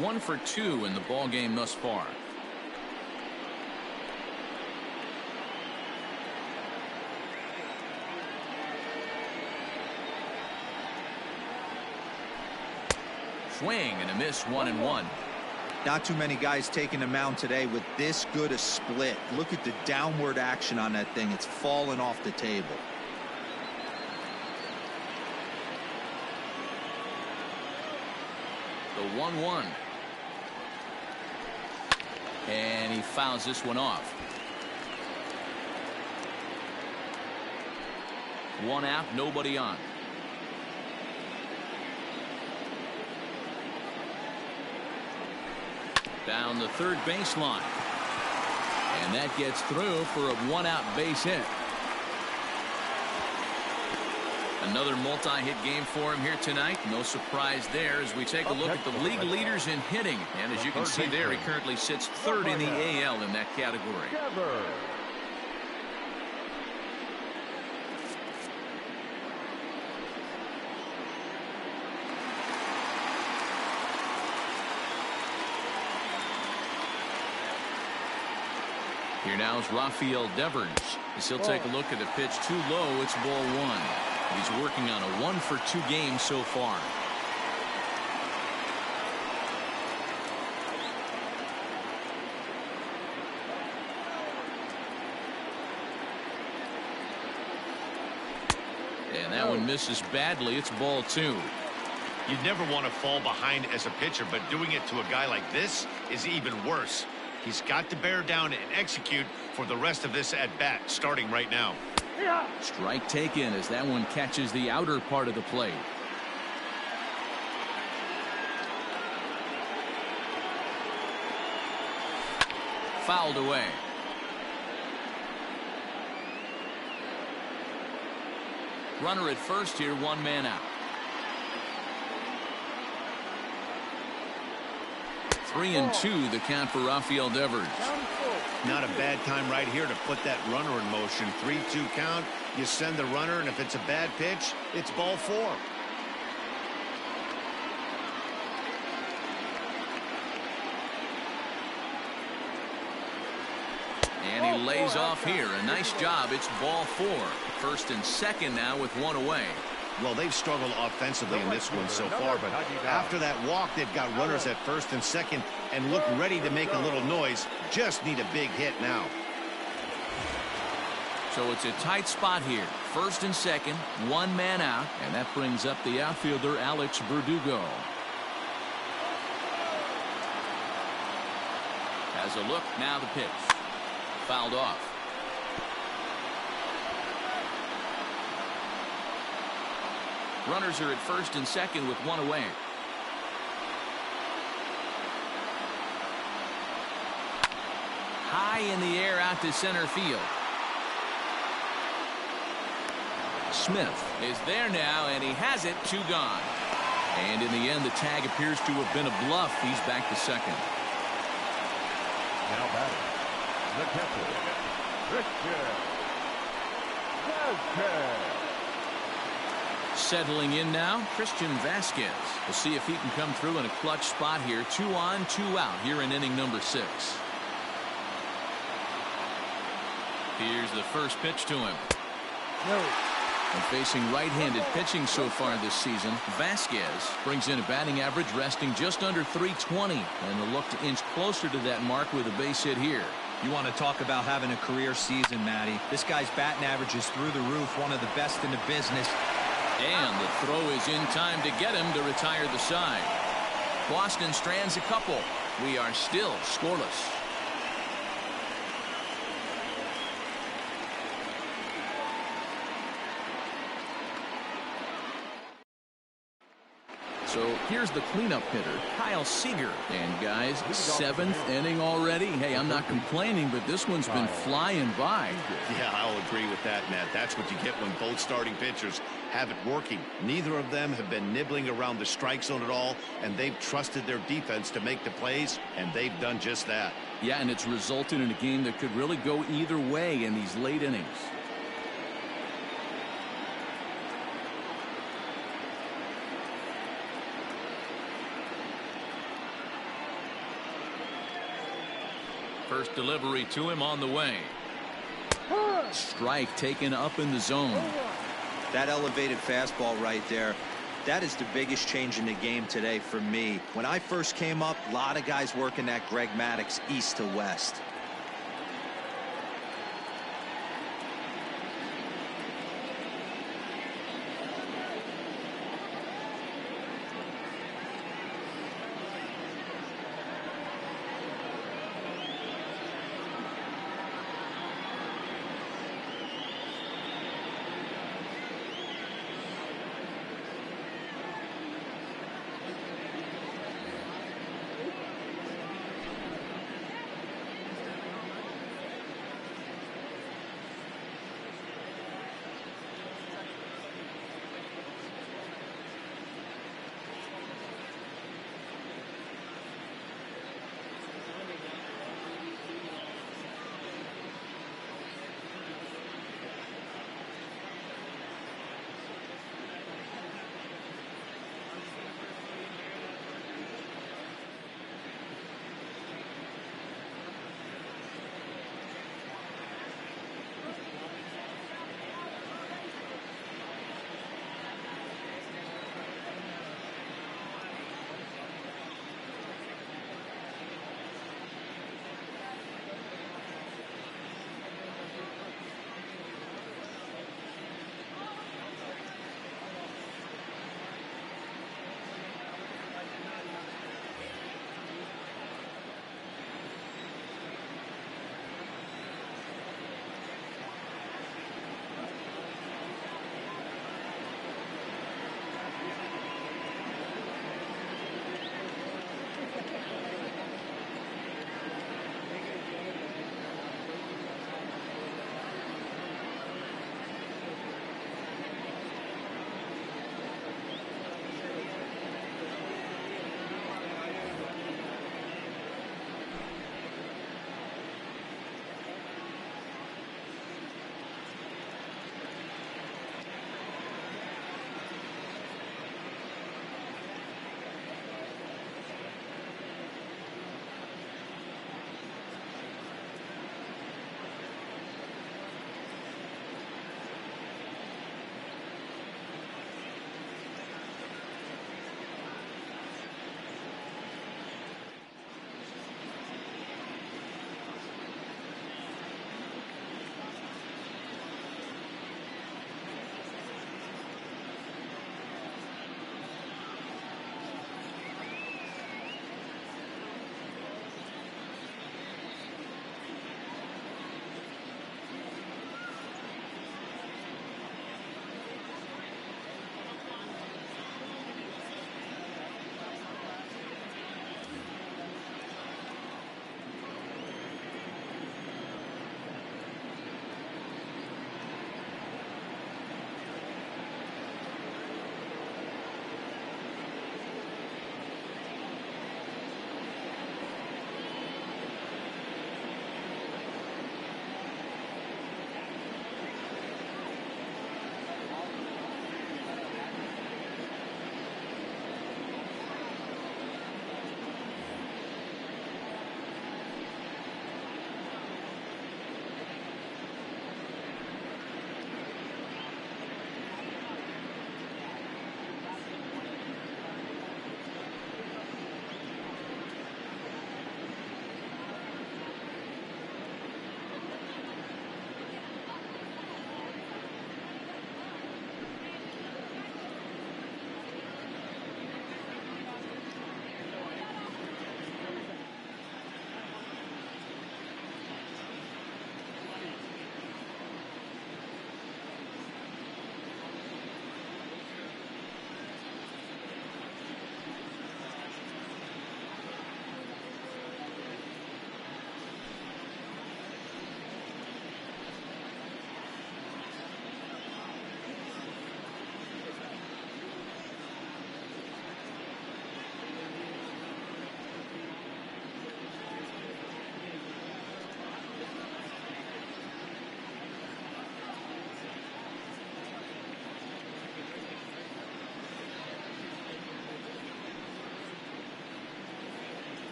1 for 2 in the ball game thus far. Swing and a miss, 1-1. Not too many guys taking the mound today with this good a split. Look at the downward action on that thing. It's falling off the table. The 1-1. And he fouls this one off. 1 out, nobody on. Down the third baseline. And that gets through for a one-out base hit. Another multi-hit game for him here tonight. No surprise there as we take a look at the league leaders in hitting. And as you can see there, he currently sits third in the AL in that category. Here now is Rafael Devers. As he'll take a look at a pitch too low, it's ball one. He's working on a 1-for-2 game so far. And that one misses badly. It's ball two. You'd never want to fall behind as a pitcher, but doing it to a guy like this is even worse. He's got to bear down and execute for the rest of this at-bat, starting right now. Strike taken as that one catches the outer part of the plate. Fouled away. Runner at first here, one man out. 3-2 the count for Rafael Devers. Not a bad time right here to put that runner in motion. 3-2 count. You send the runner, and if it's a bad pitch, it's ball four. And he lays off here. A nice job. It's ball four. First and second now with one away. Well, they've struggled offensively in this one so far, but after that walk, they've got runners at first and second and look ready to make a little noise. Just need a big hit now. So it's a tight spot here. First and second, one man out, and that brings up the outfielder Alex Verdugo. Has a look, now the pitch. Fouled off. Runners are at first and second with one away. High in the air out to center field. Smith is there now, and he has it. Two gone. And in the end, the tag appears to have been a bluff. He's back to second. Now batting, the catcher, Christian Vasquez. Settling in now, Christian Vasquez. We'll see if he can come through in a clutch spot here. 2 on, 2 out here in inning number 6. Here's the first pitch to him. And facing right-handed pitching so far this season, Vasquez brings in a batting average resting just under .320, and they'll look to inch closer to that mark with a base hit here. You want to talk about having a career season, Matty. This guy's batting average is through the roof, one of the best in the business. And the throw is in time to get him to retire the side. Boston strands a couple. We are still scoreless. So here's the cleanup hitter, Kyle Seager. And guys, 7th inning already. Hey, I'm not complaining, but this one's been flying by. Yeah, I'll agree with that, Matt. That's what you get when both starting pitchers have it working. Neither of them have been nibbling around the strike zone at all, and they've trusted their defense to make the plays, and they've done just that. Yeah, and it's resulted in a game that could really go either way in these late innings. First delivery to him on the way. Strike taken up in the zone. That elevated fastball right there, that is the biggest change in the game today for me. When I first came up, a lot of guys working that Greg Maddux east to west.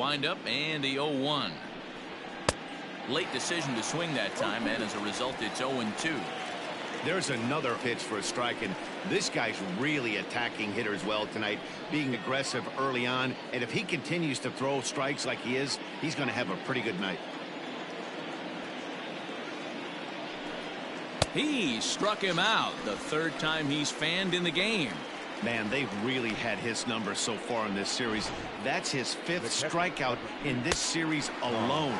Wind up and the 0-1. Late decision to swing that time, and as a result, it's 0-2. There's another pitch for a strike, and this guy's really attacking hitters well tonight, being aggressive early on, and if he continues to throw strikes like he is, he's going to have a pretty good night. He struck him out, the third time he's fanned in the game. Man, they've really had his number so far in this series. That's his 5th strikeout in this series alone.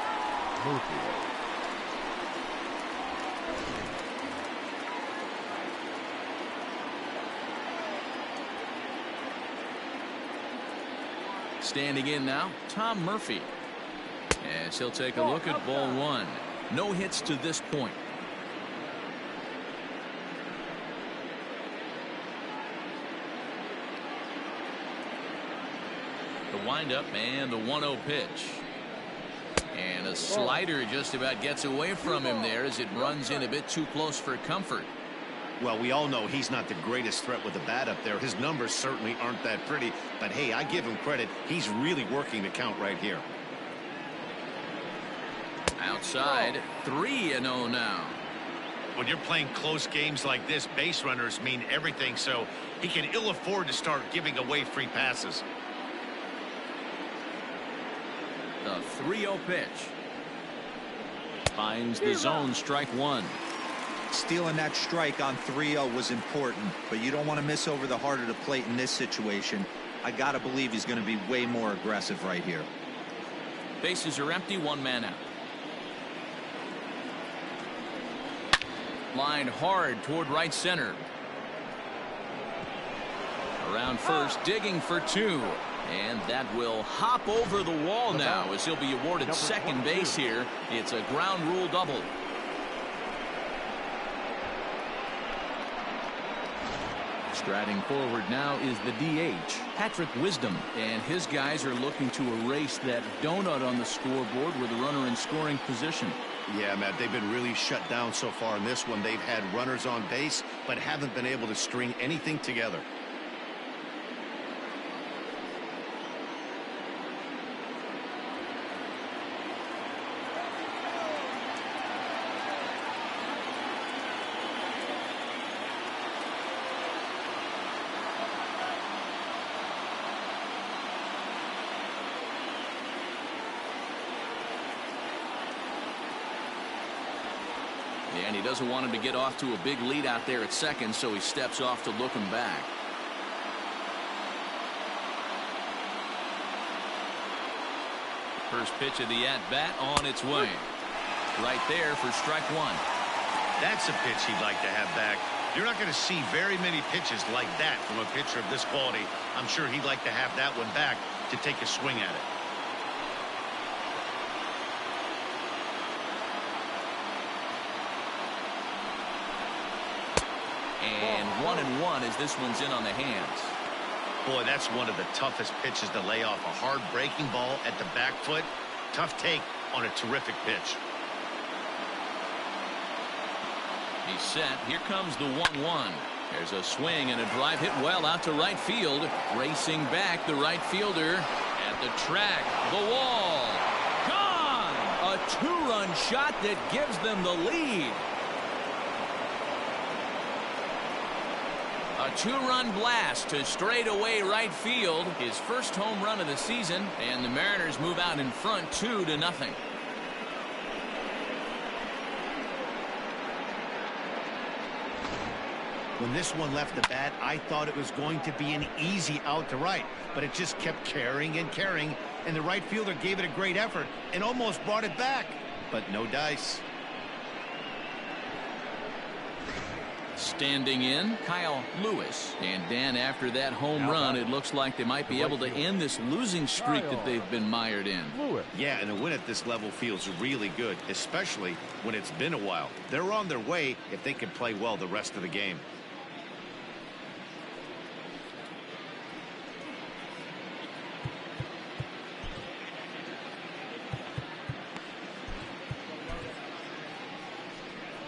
Standing in now, Tom Murphy. As he'll take a look at ball 1. No hits to this point. The windup and the 1-0 pitch. And a slider just about gets away from him there as it runs in a bit too close for comfort. Well, we all know he's not the greatest threat with the bat up there. His numbers certainly aren't that pretty. But, hey, I give him credit. He's really working the count right here. Outside, 3-0 now. When you're playing close games like this, base runners mean everything, so he can ill afford to start giving away free passes. The 3-0 pitch. Finds the zone, strike 1. Stealing that strike on 3-0 was important, but you don't want to miss over the heart of the plate in this situation. I got to believe he's going to be way more aggressive right here. Bases are empty, 1 man out. Line hard toward right center. Around first, digging for 2. And that will hop over the wall now as he'll be awarded second base here. It's a ground rule double. Striding forward now is the DH, Patrick Wisdom, and his guys are looking to erase that donut on the scoreboard with a runner in scoring position. Yeah, Matt, they've been really shut down so far in this one. They've had runners on base, but haven't been able to string anything together. And he doesn't want him to get off to a big lead out there at second, so he steps off to look him back. First pitch of the at-bat on its way. Right there for strike 1. That's a pitch he'd like to have back. You're not going to see very many pitches like that from a pitcher of this quality. I'm sure he'd like to have that one back to take a swing at it. And 1-1 as this one's in on the hands. Boy, that's one of the toughest pitches to lay off. A hard breaking ball at the back foot. Tough take on a terrific pitch. He's set. Here comes the 1-1. There's a swing and a drive hit well out to right field. Racing back, the right fielder at the track. The wall. Gone! A 2-run shot that gives them the lead. A 2-run blast to straightaway right field. His first home run of the season, and the Mariners move out in front 2-0. When this one left the bat, I thought it was going to be an easy out to right, but it just kept carrying and carrying, and the right fielder gave it a great effort and almost brought it back, but no dice. Standing in, Kyle Lewis. And Dan, after that home run, it looks like they might be able to end this losing streak that they've been mired in. Yeah, and a win at this level feels really good, especially when it's been a while. They're on their way if they can play well the rest of the game.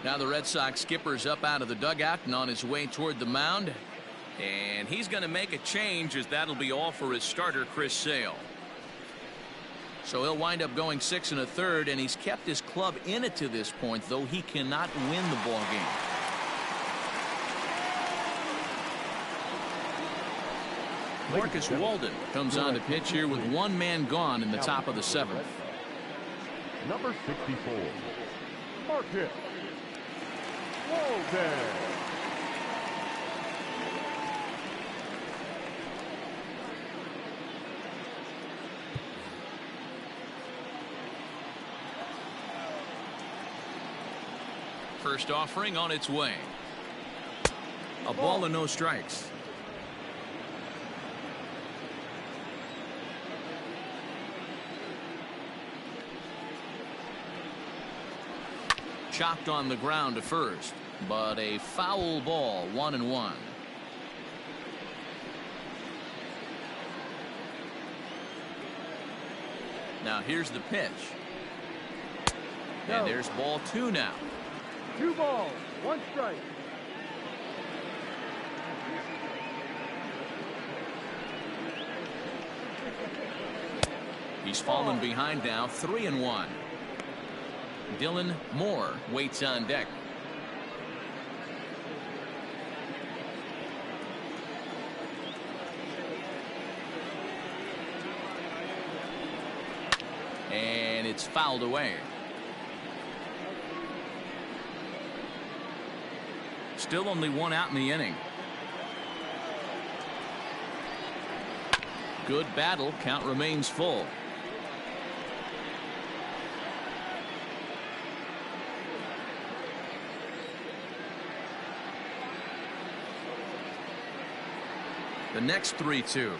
Now the Red Sox skipper's up out of the dugout and on his way toward the mound. And he's going to make a change, as that'll be all for his starter, Chris Sale. So he'll wind up going 6 1/3, and he's kept his club in it to this point, though he cannot win the ball game. Marcus Walden comes on to pitch here with one man gone in the top of the 7th. Number 64, Marcus Walden. First offering on its way. A ball and no strikes. Chopped on the ground to first, but a foul ball, 1-1. Now here's the pitch. And there's ball 2 now. 2 balls, 1 strike. He's fallen behind now, 3-1. Dylan Moore waits on deck. And it's fouled away. Still only 1 out in the inning. Good battle. Count remains full. The next 3-2.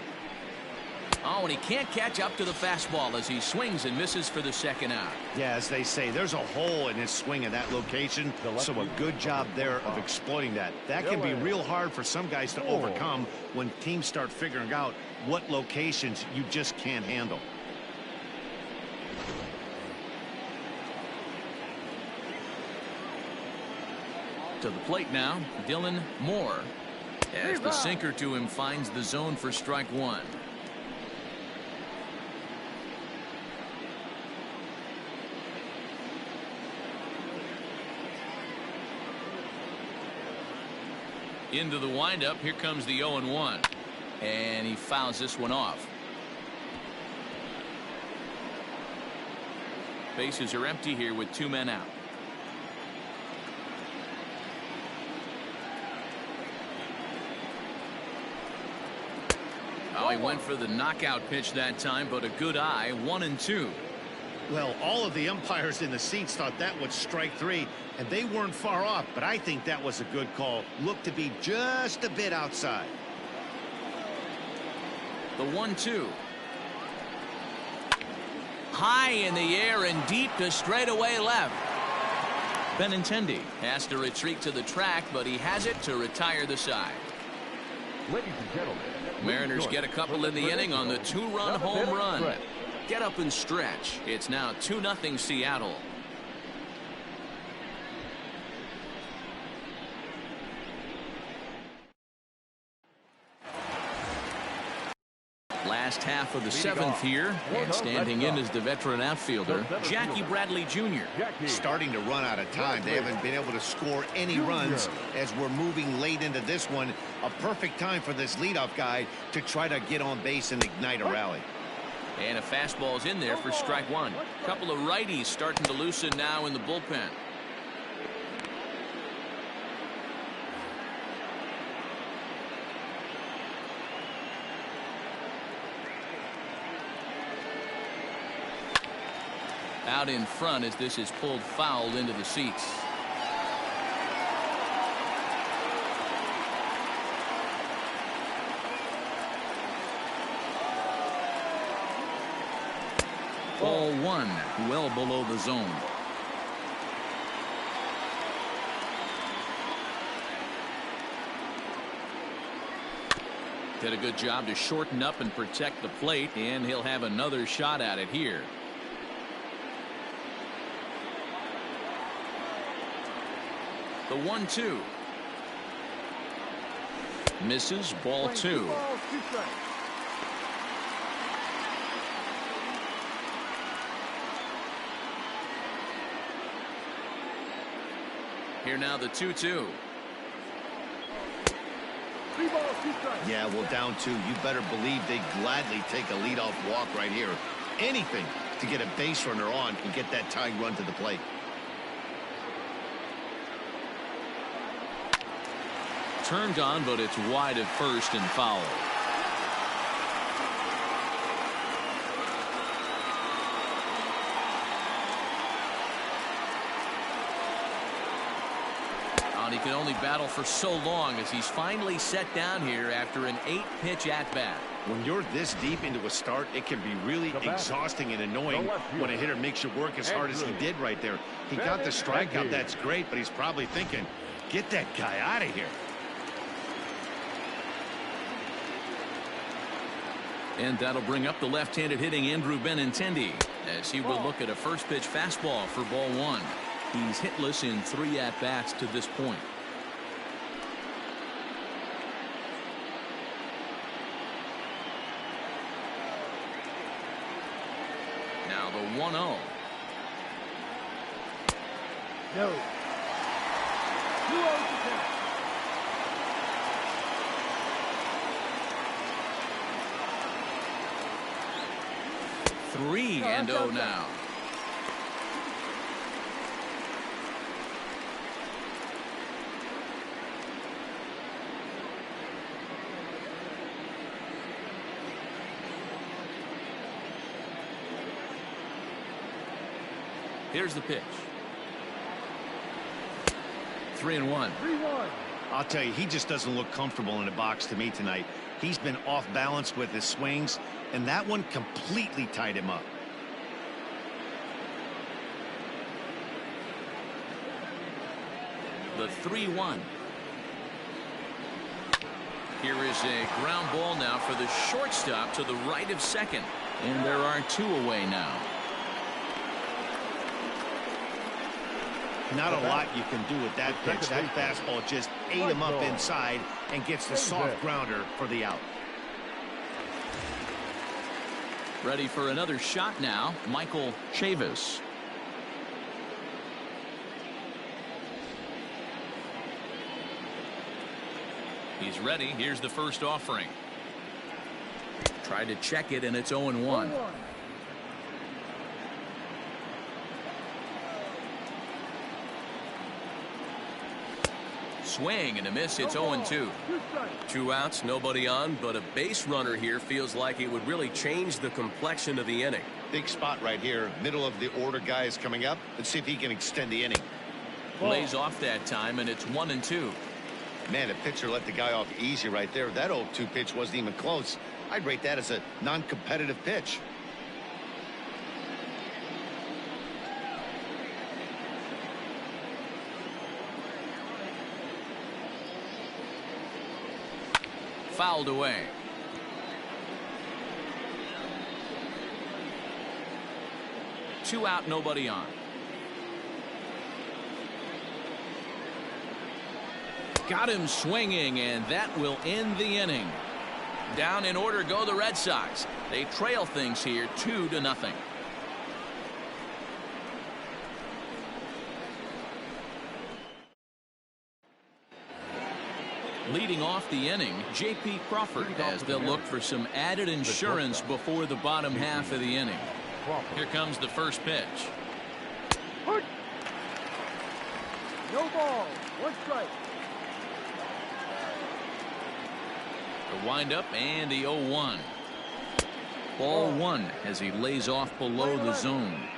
Oh, and he can't catch up to the fastball as he swings and misses for the 2nd out. Yeah, as they say, there's a hole in his swing in that location, so a good job there of exploiting that. That can be real hard for some guys to overcome when teams start figuring out what locations you just can't handle. To the plate now, Dylan Moore. As the sinker to him finds the zone for strike 1. Into the windup. Here comes the 0-1. And he fouls this one off. Bases are empty here with 2 men out. Oh, he went for the knockout pitch that time, but a good eye. 1-2. Well, all of the umpires in the seats thought that was strike 3, and they weren't far off, but I think that was a good call. Looked to be just a bit outside. The 1-2. High in the air and deep to straightaway left. Benintendi has to retreat to the track, but he has it to retire the side. Ladies and gentlemen, Mariners get a couple in the inning on the 2-run home run. Get up and stretch. It's now 2-0 Seattle. Last half of the 7th here, and standing in is the veteran outfielder, Jackie Bradley Jr. Starting to run out of time. They haven't been able to score any runs as we're moving late into this one. A perfect time for this leadoff guy to try to get on base and ignite a rally. And a fastball's in there for strike 1. Couple of righties starting to loosen now in the bullpen. Out in front as this is pulled foul into the seats. Ball 1, well below the zone. Did a good job to shorten up and protect the plate, and he'll have another shot at it here. The 1-2. Misses. Ball 2. Here now the 2-2. Yeah, well, down 2. You better believe they'd gladly take a leadoff walk right here. Anything to get a base runner on and get that tying run to the plate. Turned on, but it's wide at first and foul. And he can only battle for so long as he's finally set down here after an 8-pitch at-bat. When you're this deep into a start, it can be really exhausting and annoying when a hitter makes you work as hard as he did right there. He got the strikeout, that's great, but he's probably thinking, get that guy out of here. And that'll bring up the left-handed hitting Andrew Benintendi as he will look at a first pitch fastball for ball 1. He's hitless in 3 at-bats to this point. Now the 1-0. No. 2-0 to 10. 3-0 now. Here's the pitch. 3-1. 3-1. I'll tell you, he just doesn't look comfortable in the box to me tonight. He's been off balance with his swings, and that one completely tied him up. The 3-1. Here is a ground ball now for the shortstop to the right of second. And there are 2 away now. Not a lot you can do with that pitch. That fastball just ate him up inside and gets the soft grounder for the out. Ready for another shot now, Michael Chavis. He's ready. Here's the first offering. Tried to check it, and it's 0-1. Swing and a miss. It's 0-2. 2 outs, nobody on, but a base runner here feels like it would really change the complexion of the inning. Big spot right here. Middle of the order guy is coming up. Let's see if he can extend the inning. Lays off that time, and it's 1-2. Man, the pitcher let the guy off easy right there. That 0-2 pitch wasn't even close. I'd rate that as a non-competitive pitch. Fouled away. Two out, nobody on. Got him swinging, and that will end the inning. Down in order go the Red Sox. They trail things here 2-0. Leading off the inning, J.P. Crawford as they'll look for some added insurance before the bottom half of the inning. Here comes the first pitch. No ball. 1 strike. The windup and the 0-1. Ball 1 as he lays off below the zone.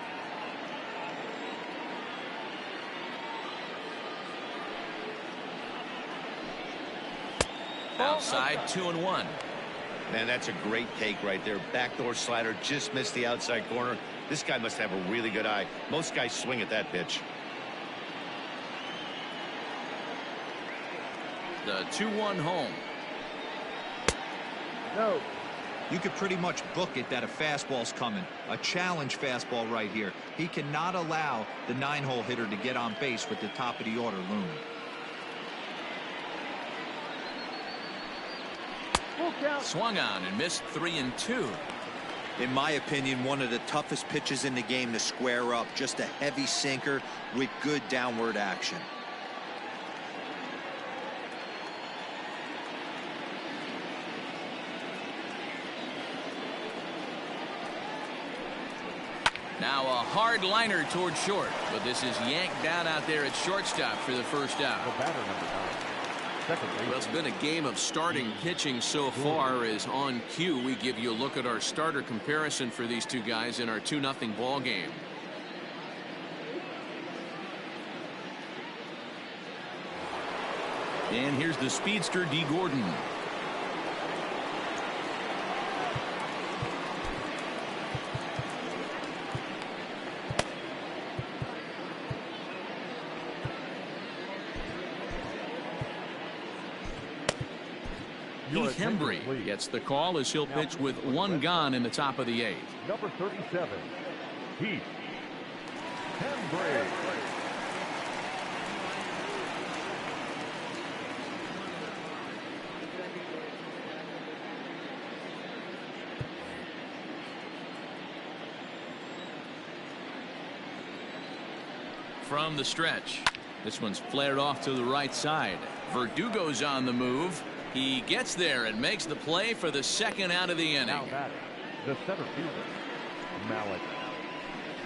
Outside 2-1. Man, that's a great take right there. Backdoor slider just missed the outside corner. This guy must have a really good eye. Most guys swing at that pitch. The 2-1 home. No. You could pretty much book it that a fastball's coming. A challenge fastball right here. He cannot allow the 9-hole hitter to get on base with the top of the order looming. Swung on and missed 3-2. In my opinion, one of the toughest pitches in the game to square up. Just a heavy sinker with good downward action. Now a hard liner toward short, but this is yanked down out there at shortstop for the first out. The batter, number 9. Second base. Well, it's been a game of starting pitching so far. As on cue, we give you a look at our starter comparison for these two guys in our 2-0 ball game. And here's the speedster, D. Gordon. Heath Hembry gets the call as he'll pitch with one gone in the top of the 8th. Number 37, Heath Hembry. From the stretch, this one's flared off to the right side. Verdugo's on the move. He gets there and makes the play for the second out of the inning. Now batting, the center fielder, Malik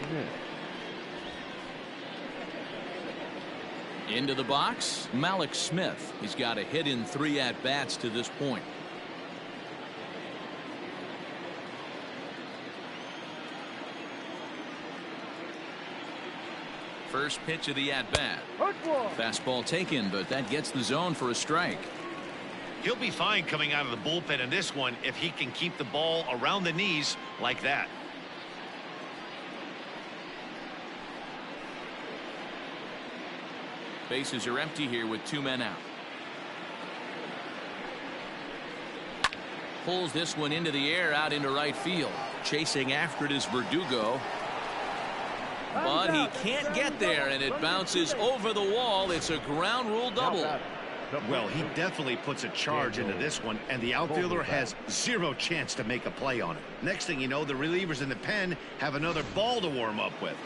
Smith. Into the box, Malik Smith. He's got a hit in 3 at-bats to this point. First pitch of the at-bat. Fastball taken, but that gets the zone for a strike. He'll be fine coming out of the bullpen in this one if he can keep the ball around the knees like that. Bases are empty here with 2 men out. Pulls this one into the air out into right field. Chasing after it is Verdugo. But he can't get there, and it bounces over the wall. It's a ground rule double. Well, he definitely puts a charge into this one, and the outfielder has zero chance to make a play on it. Next thing you know, the relievers in the pen have another ball to warm up with.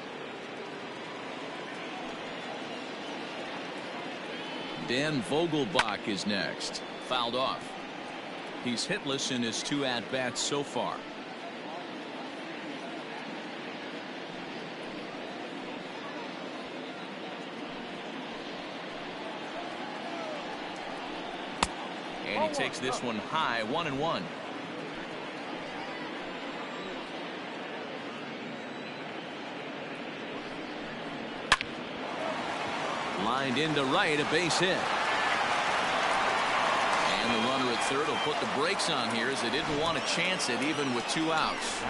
Dan Vogelbach is next. Fouled off. He's hitless in his 2 at-bats so far. And he takes this one high, 1-1. Lined into right, a base hit. And the runner at third will put the brakes on here as they didn't want to chance it even with 2 outs.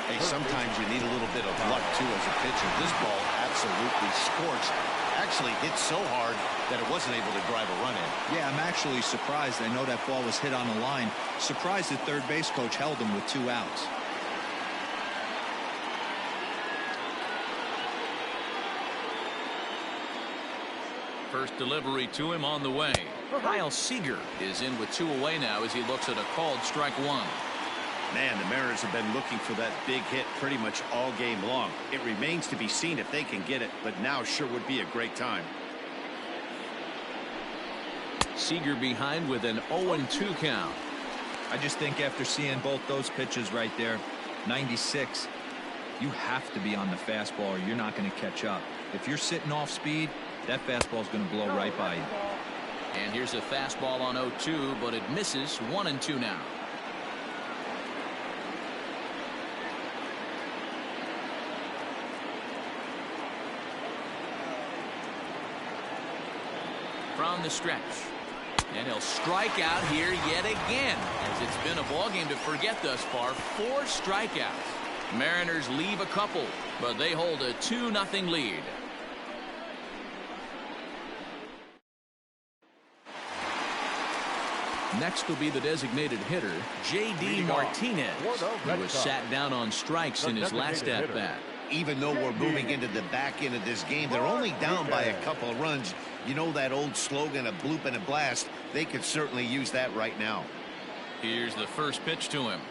Hey, sometimes you need a little bit of luck too as a pitcher. This ball absolutely scorched. Actually hit so hard that it wasn't able to drive a run in. Yeah, I'm actually surprised. I know that ball was hit on the line. Surprised the third base coach held him with 2 outs. First delivery to him on the way. Kyle Seager is in with 2 away now as he looks at a called strike 1. Man, the Mariners have been looking for that big hit pretty much all game long. It remains to be seen if they can get it, but now sure would be a great time. Seager behind with an 0-2 count. I just think after seeing both those pitches right there, 96, you have to be on the fastball or you're not going to catch up. If you're sitting off speed, that fastball is going to blow right by you. And here's a fastball on 0-2, but it misses. 1-2 now. From the stretch. And he'll strike out here yet again, as it's been a ball game to forget thus far. 4 strikeouts. Mariners leave a couple, but they hold a 2-0 lead. Next will be the designated hitter, J.D. Martinez. He was sat down on strikes in his last at-bat. Even though we're moving into the back end of this game, they're only down by a couple of runs. You know that old slogan, a bloop and a blast. They could certainly use that right now. Here's the first pitch to him.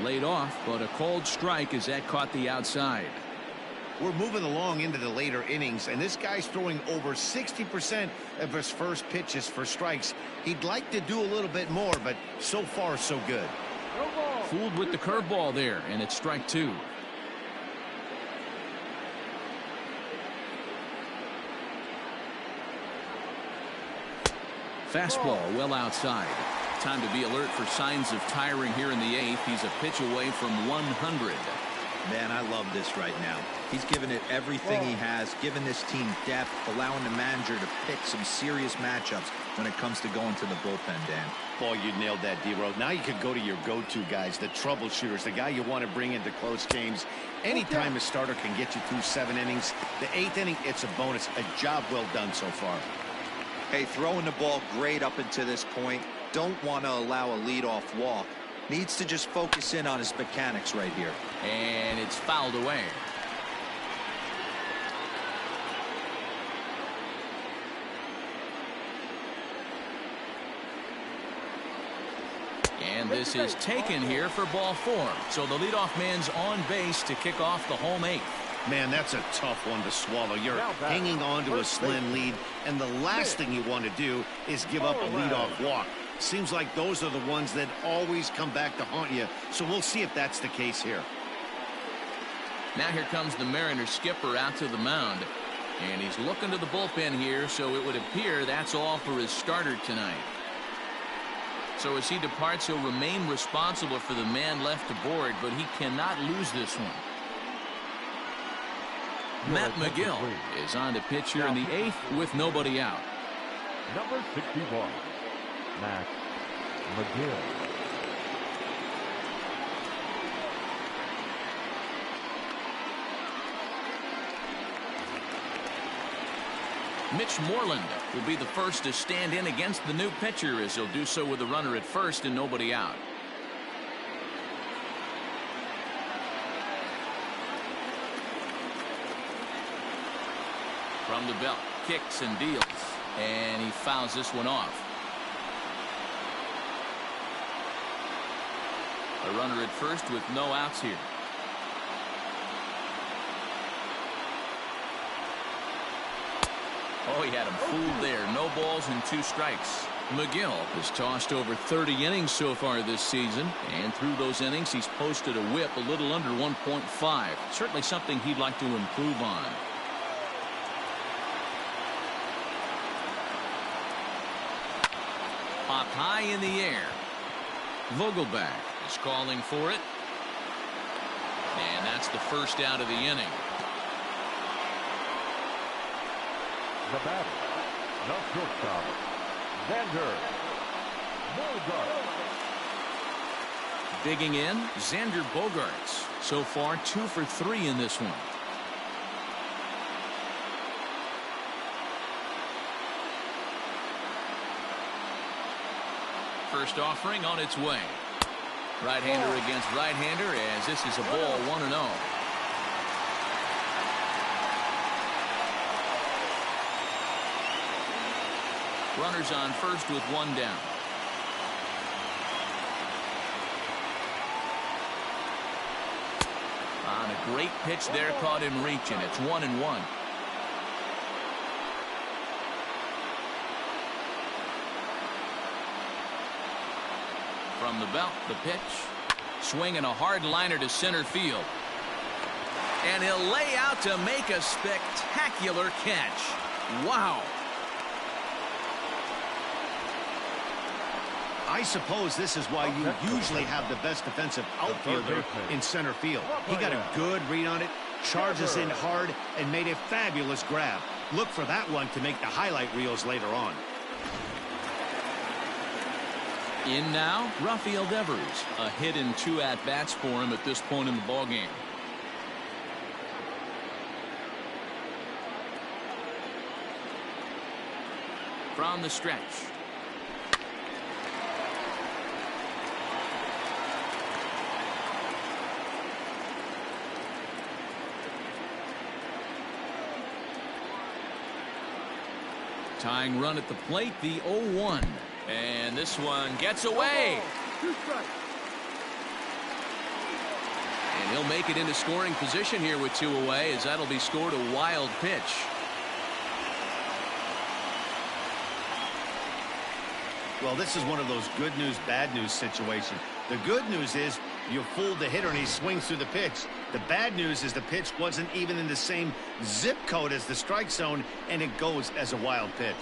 Laid off, but a called strike as that caught the outside. We're moving along into the later innings, and this guy's throwing over 60% of his first pitches for strikes. He'd like to do a little bit more, but so far so good. Fooled with the curveball there, and it's strike two. Fastball well outside. Time to be alert for signs of tiring here in the eighth. He's a pitch away from 100. Man, I love this right now. He's given it everything he has, given this team depth, allowing the manager to pick some serious matchups when it comes to going to the bullpen, Dan. Boy, you nailed that, D-Row. Now you could go to your go-to guys, the troubleshooters, the guy you want to bring into close games. Anytime a starter can get you through 7 innings, the 8th inning, it's a bonus. A job well done so far. Hey, throwing the ball great up until this point. Don't want to allow a leadoff walk. Needs to just focus in on his mechanics right here. And it's fouled away. And this is taken here for ball 4. So the leadoff man's on base to kick off the home 8th. Man, that's a tough one to swallow. You're hanging on to a slim lead, and the last thing you want to do is give up a leadoff walk. Seems like those are the ones that always come back to haunt you, so we'll see if that's the case here. Now here comes the Mariners skipper out to the mound, and he's looking to the bullpen here, so it would appear that's all for his starter tonight. So as he departs, he'll remain responsible for the man left aboard, but he cannot lose this one. Matt McGill is on to pitch here in the 8th with nobody out. Number 61, Matt McGill. Mitch Moreland will be the first to stand in against the new pitcher, as he'll do so with a runner at first and nobody out. From the belt, kicks and deals, and he fouls this one off. A runner at first with no outs here. Oh, he had him fooled there. No balls and 2 strikes. McGill has tossed over 30 innings so far this season, and through those innings he's posted a whip a little under 1.5. Certainly something he'd like to improve on. Popped high in the air. Vogelback is calling for it. And that's the first out of the inning. The batter, the shortstop, Xander Bogaerts. Digging in, Xander Bogaerts. So far 2 for 3 in this one. First offering on its way. Right-hander against right-hander, as this is a ball 1-0. Runners on first with 1 down. On a great pitch there, caught him reaching. It's 1-1. From the belt, the pitch. Swinging a hard liner to center field. And he'll lay out to make a spectacular catch. Wow. I suppose this is why you usually have the best defensive outfielder in center field. He got a good read on it, charges in hard, and made a fabulous grab. Look for that one to make the highlight reels later on. In now, Rafael Devers. A hit and 2 at-bats for him at this point in the ballgame. From the stretch. Tying run at the plate, the 0-1. And this one gets away. And he'll make it into scoring position here with 2 away, as that'll be scored a wild pitch. Well, this is one of those good news, bad news situations. The good news is You fooled the hitter, and he swings through the pitch. The bad news is the pitch wasn't even in the same zip code as the strike zone, and it goes as a wild pitch.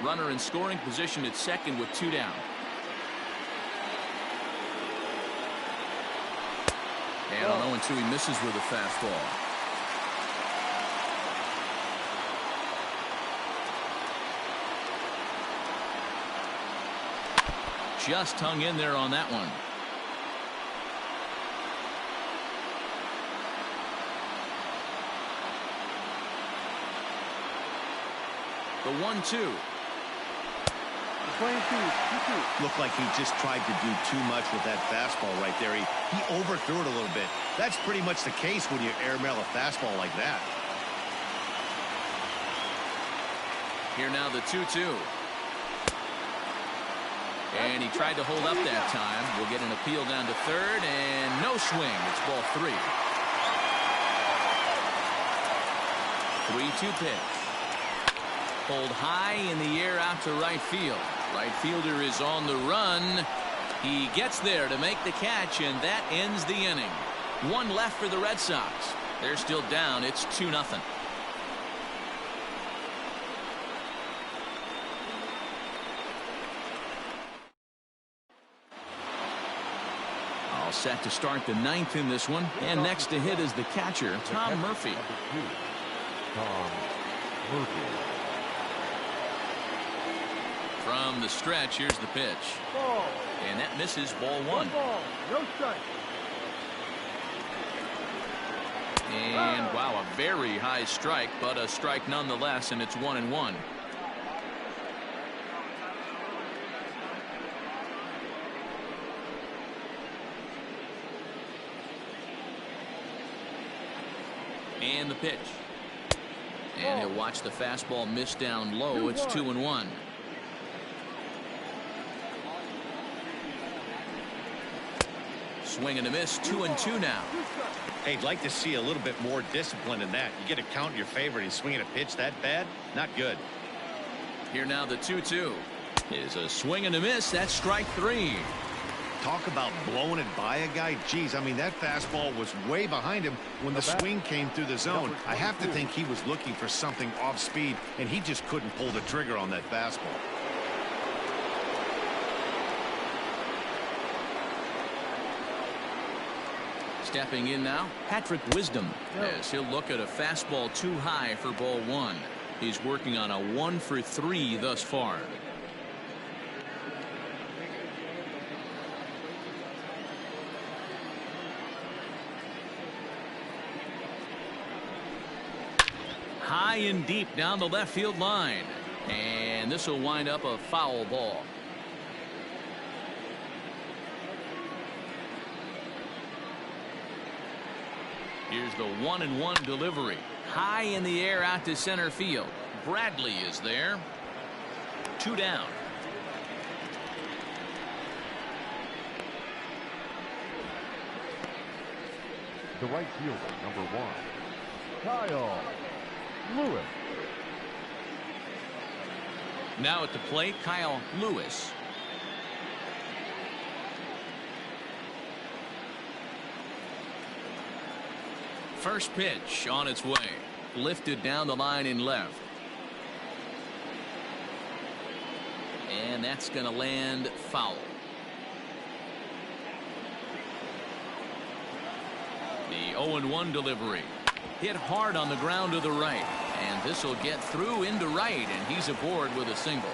Runner in scoring position at second with 2 down. And on 0-2, he misses with a fastball. Just hung in there on that one. The 1-2. Looked like he just tried to do too much with that fastball right there. He overthrew it a little bit. That's pretty much the case when you airmail a fastball like that. Here now the 2-2. And he tried to hold up that time. We'll get an appeal down to third, and no swing. It's ball 3. 3-2 pitch. Pulled high in the air out to right field. Right fielder is on the run. He gets there to make the catch, and that ends the inning. 1 left for the Red Sox. They're still down. It's 2-0. All set to start the 9th in this one. And next to hit is the catcher, Tom Murphy. Tom Murphy. From the stretch, here's the pitch. Ball. And that misses, ball 1. Ball. No strike. And wow, a very high strike, but a strike nonetheless, and it's 1-1. And the pitch. And he'll watch the fastball miss down low. It's 2-1. Swing and a miss, 2-2 now. Hey, I'd like to see a little bit more discipline in that. You get a count in your favor, and he's swinging a pitch that bad? Not good. Here now the 2-2 is a swing and a miss. That's strike 3. Talk about blowing it by a guy. Geez, I mean, that fastball was way behind him when the swing came through the zone. I have to think he was looking for something off speed, and he just couldn't pull the trigger on that fastball. Stepping in now, Patrick Wisdom, as he'll look at a fastball too high for ball 1. He's working on a 1-for-3 thus far. High and deep down the left field line. And this will wind up a foul ball. Here's the 1-1 delivery. High in the air out to center field. Bradley is there. 2 down. The right fielder, number 1, Kyle Lewis. Now at the plate, Kyle Lewis. First pitch on its way. Lifted down the line in left. And that's going to land foul. The 0-1 delivery. Hit hard on the ground to the right. And this will get through into right, and he's aboard with a single.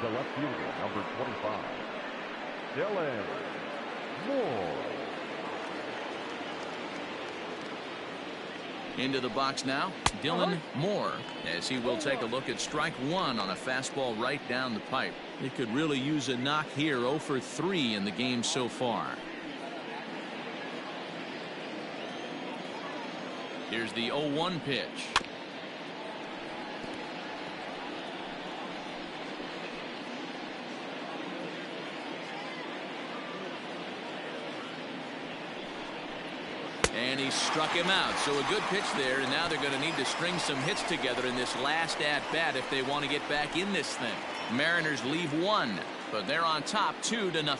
The left fielder, number 25, Dylan Moore. Into the box now, Dylan Moore, as he will take a look at strike 1 on a fastball right down the pipe. He could really use a knock here. 0-for-3 in the game so far. Here's the 0-1 pitch. And he struck him out. So a good pitch there, and now they're going to need to string some hits together in this last at-bat if they want to get back in this thing. Mariners leave one, but they're on top 2-0.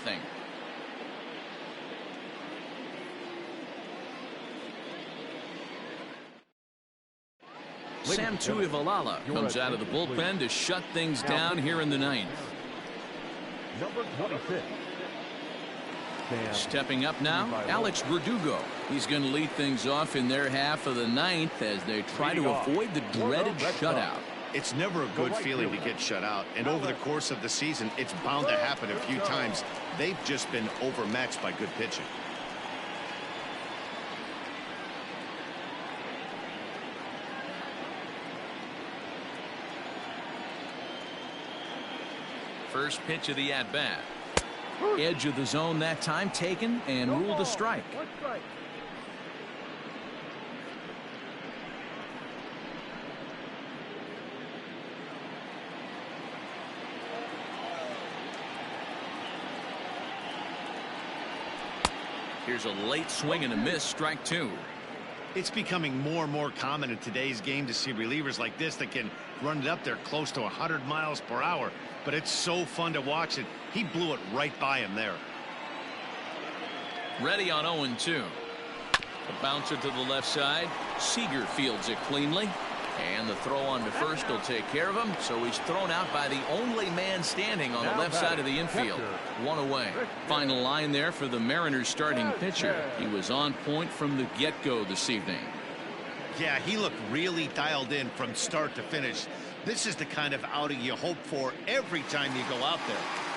Sam Tuivalala comes out of the bullpen to shut things down here in the ninth. Number 26. Stepping up now, Alex Verdugo. He's going to lead things off in their half of the ninth as they try to avoid the dreaded shutout. It's never a good feeling to get shut out, and over the course of the season, it's bound to happen a few times. They've just been overmatched by good pitching. First pitch of the at-bat. Edge of the zone that time taken and ruled a strike. Here's a late swing and a miss, strike 2. It's becoming more and more common in today's game to see relievers like this that can run it up there close to 100 miles per hour. But it's so fun to watch it. He blew it right by him there. Ready on 0-2. A bouncer to the left side. Seager fields it cleanly. And the throw on to first will take care of him. So he's thrown out by the only man standing on the left side of the infield. One away. Final line there for the Mariners starting pitcher. He was on point from the get-go this evening. Yeah, he looked really dialed in from start to finish. This is the kind of outing you hope for every time you go out there.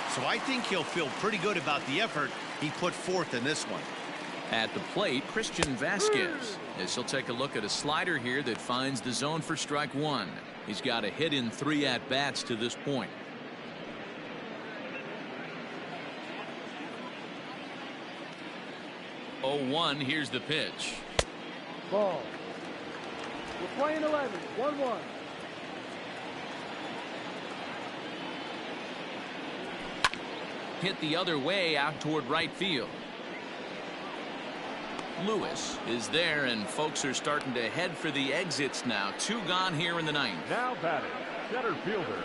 So I think he'll feel pretty good about the effort he put forth in this one. At the plate, Christian Vasquez, as he'll take a look at a slider here that finds the zone for strike 1. He's got a hit in 3 at-bats to this point. Oh, 1, here's the pitch. Ball. We're playing 11, 1-1. Hit the other way out toward right field. Lewis is there, and folks are starting to head for the exits now. 2 gone here in the ninth. Now batting, center fielder,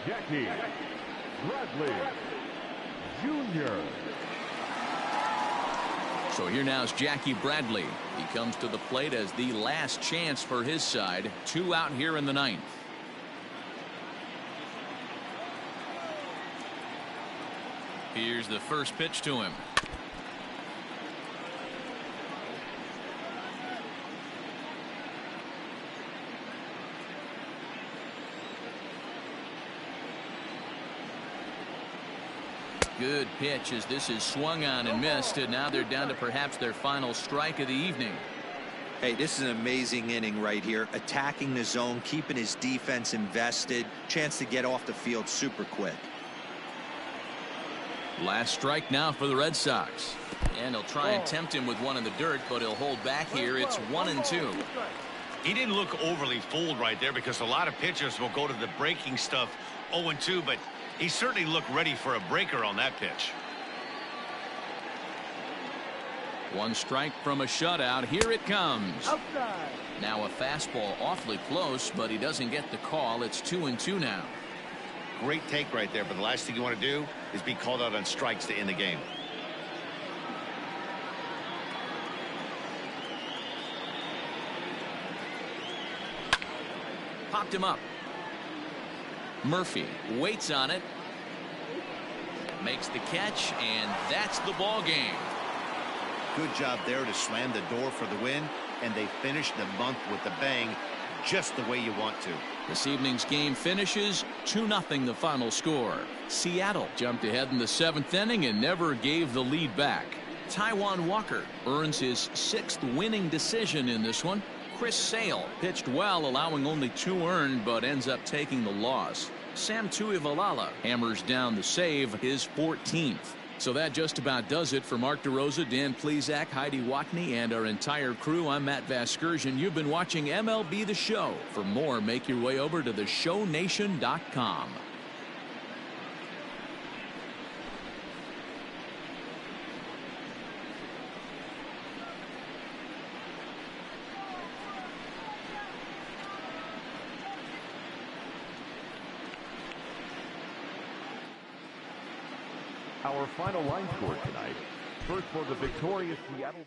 Jackie Bradley Jr. So here now is Jackie Bradley. He comes to the plate as the last chance for his side. 2 out here in the ninth. Here's the first pitch to him. Good pitch as this is swung on and missed, and now they're down to perhaps their final strike of the evening. Hey, this is an amazing inning right here. Attacking the zone, keeping his defense invested. Chance to get off the field super quick. Last strike now for the Red Sox. And he'll try and tempt him with one in the dirt, but he'll hold back here. It's 1-2. He didn't look overly fooled right there because a lot of pitchers will go to the breaking stuff 0-2, but he certainly looked ready for a breaker on that pitch. 1 strike from a shutout. Here it comes. Outside. Now a fastball awfully close, but he doesn't get the call. It's 2-2 now. Great take right there, but the last thing you want to do is be called out on strikes to end the game. Popped him up. Murphy waits on it. Makes the catch, and that's the ball game. Good job there to slam the door for the win, and they finished the month with a bang, just the way you want to. This evening's game finishes 2-0 the final score. Seattle jumped ahead in the 7th inning and never gave the lead back. Taijuan Walker earns his 6th winning decision in this one. Chris Sale pitched well, allowing only 2 earned, but ends up taking the loss. Sam Tuivalala hammers down the save, his 14th. So that just about does it for Mark DeRosa, Dan Plesac, Heidi Watney, and our entire crew. I'm Matt Vasgersian. You've been watching MLB The Show. For more, make your way over to theshownation.com. Our final line score tonight. First for the victorious Seattle.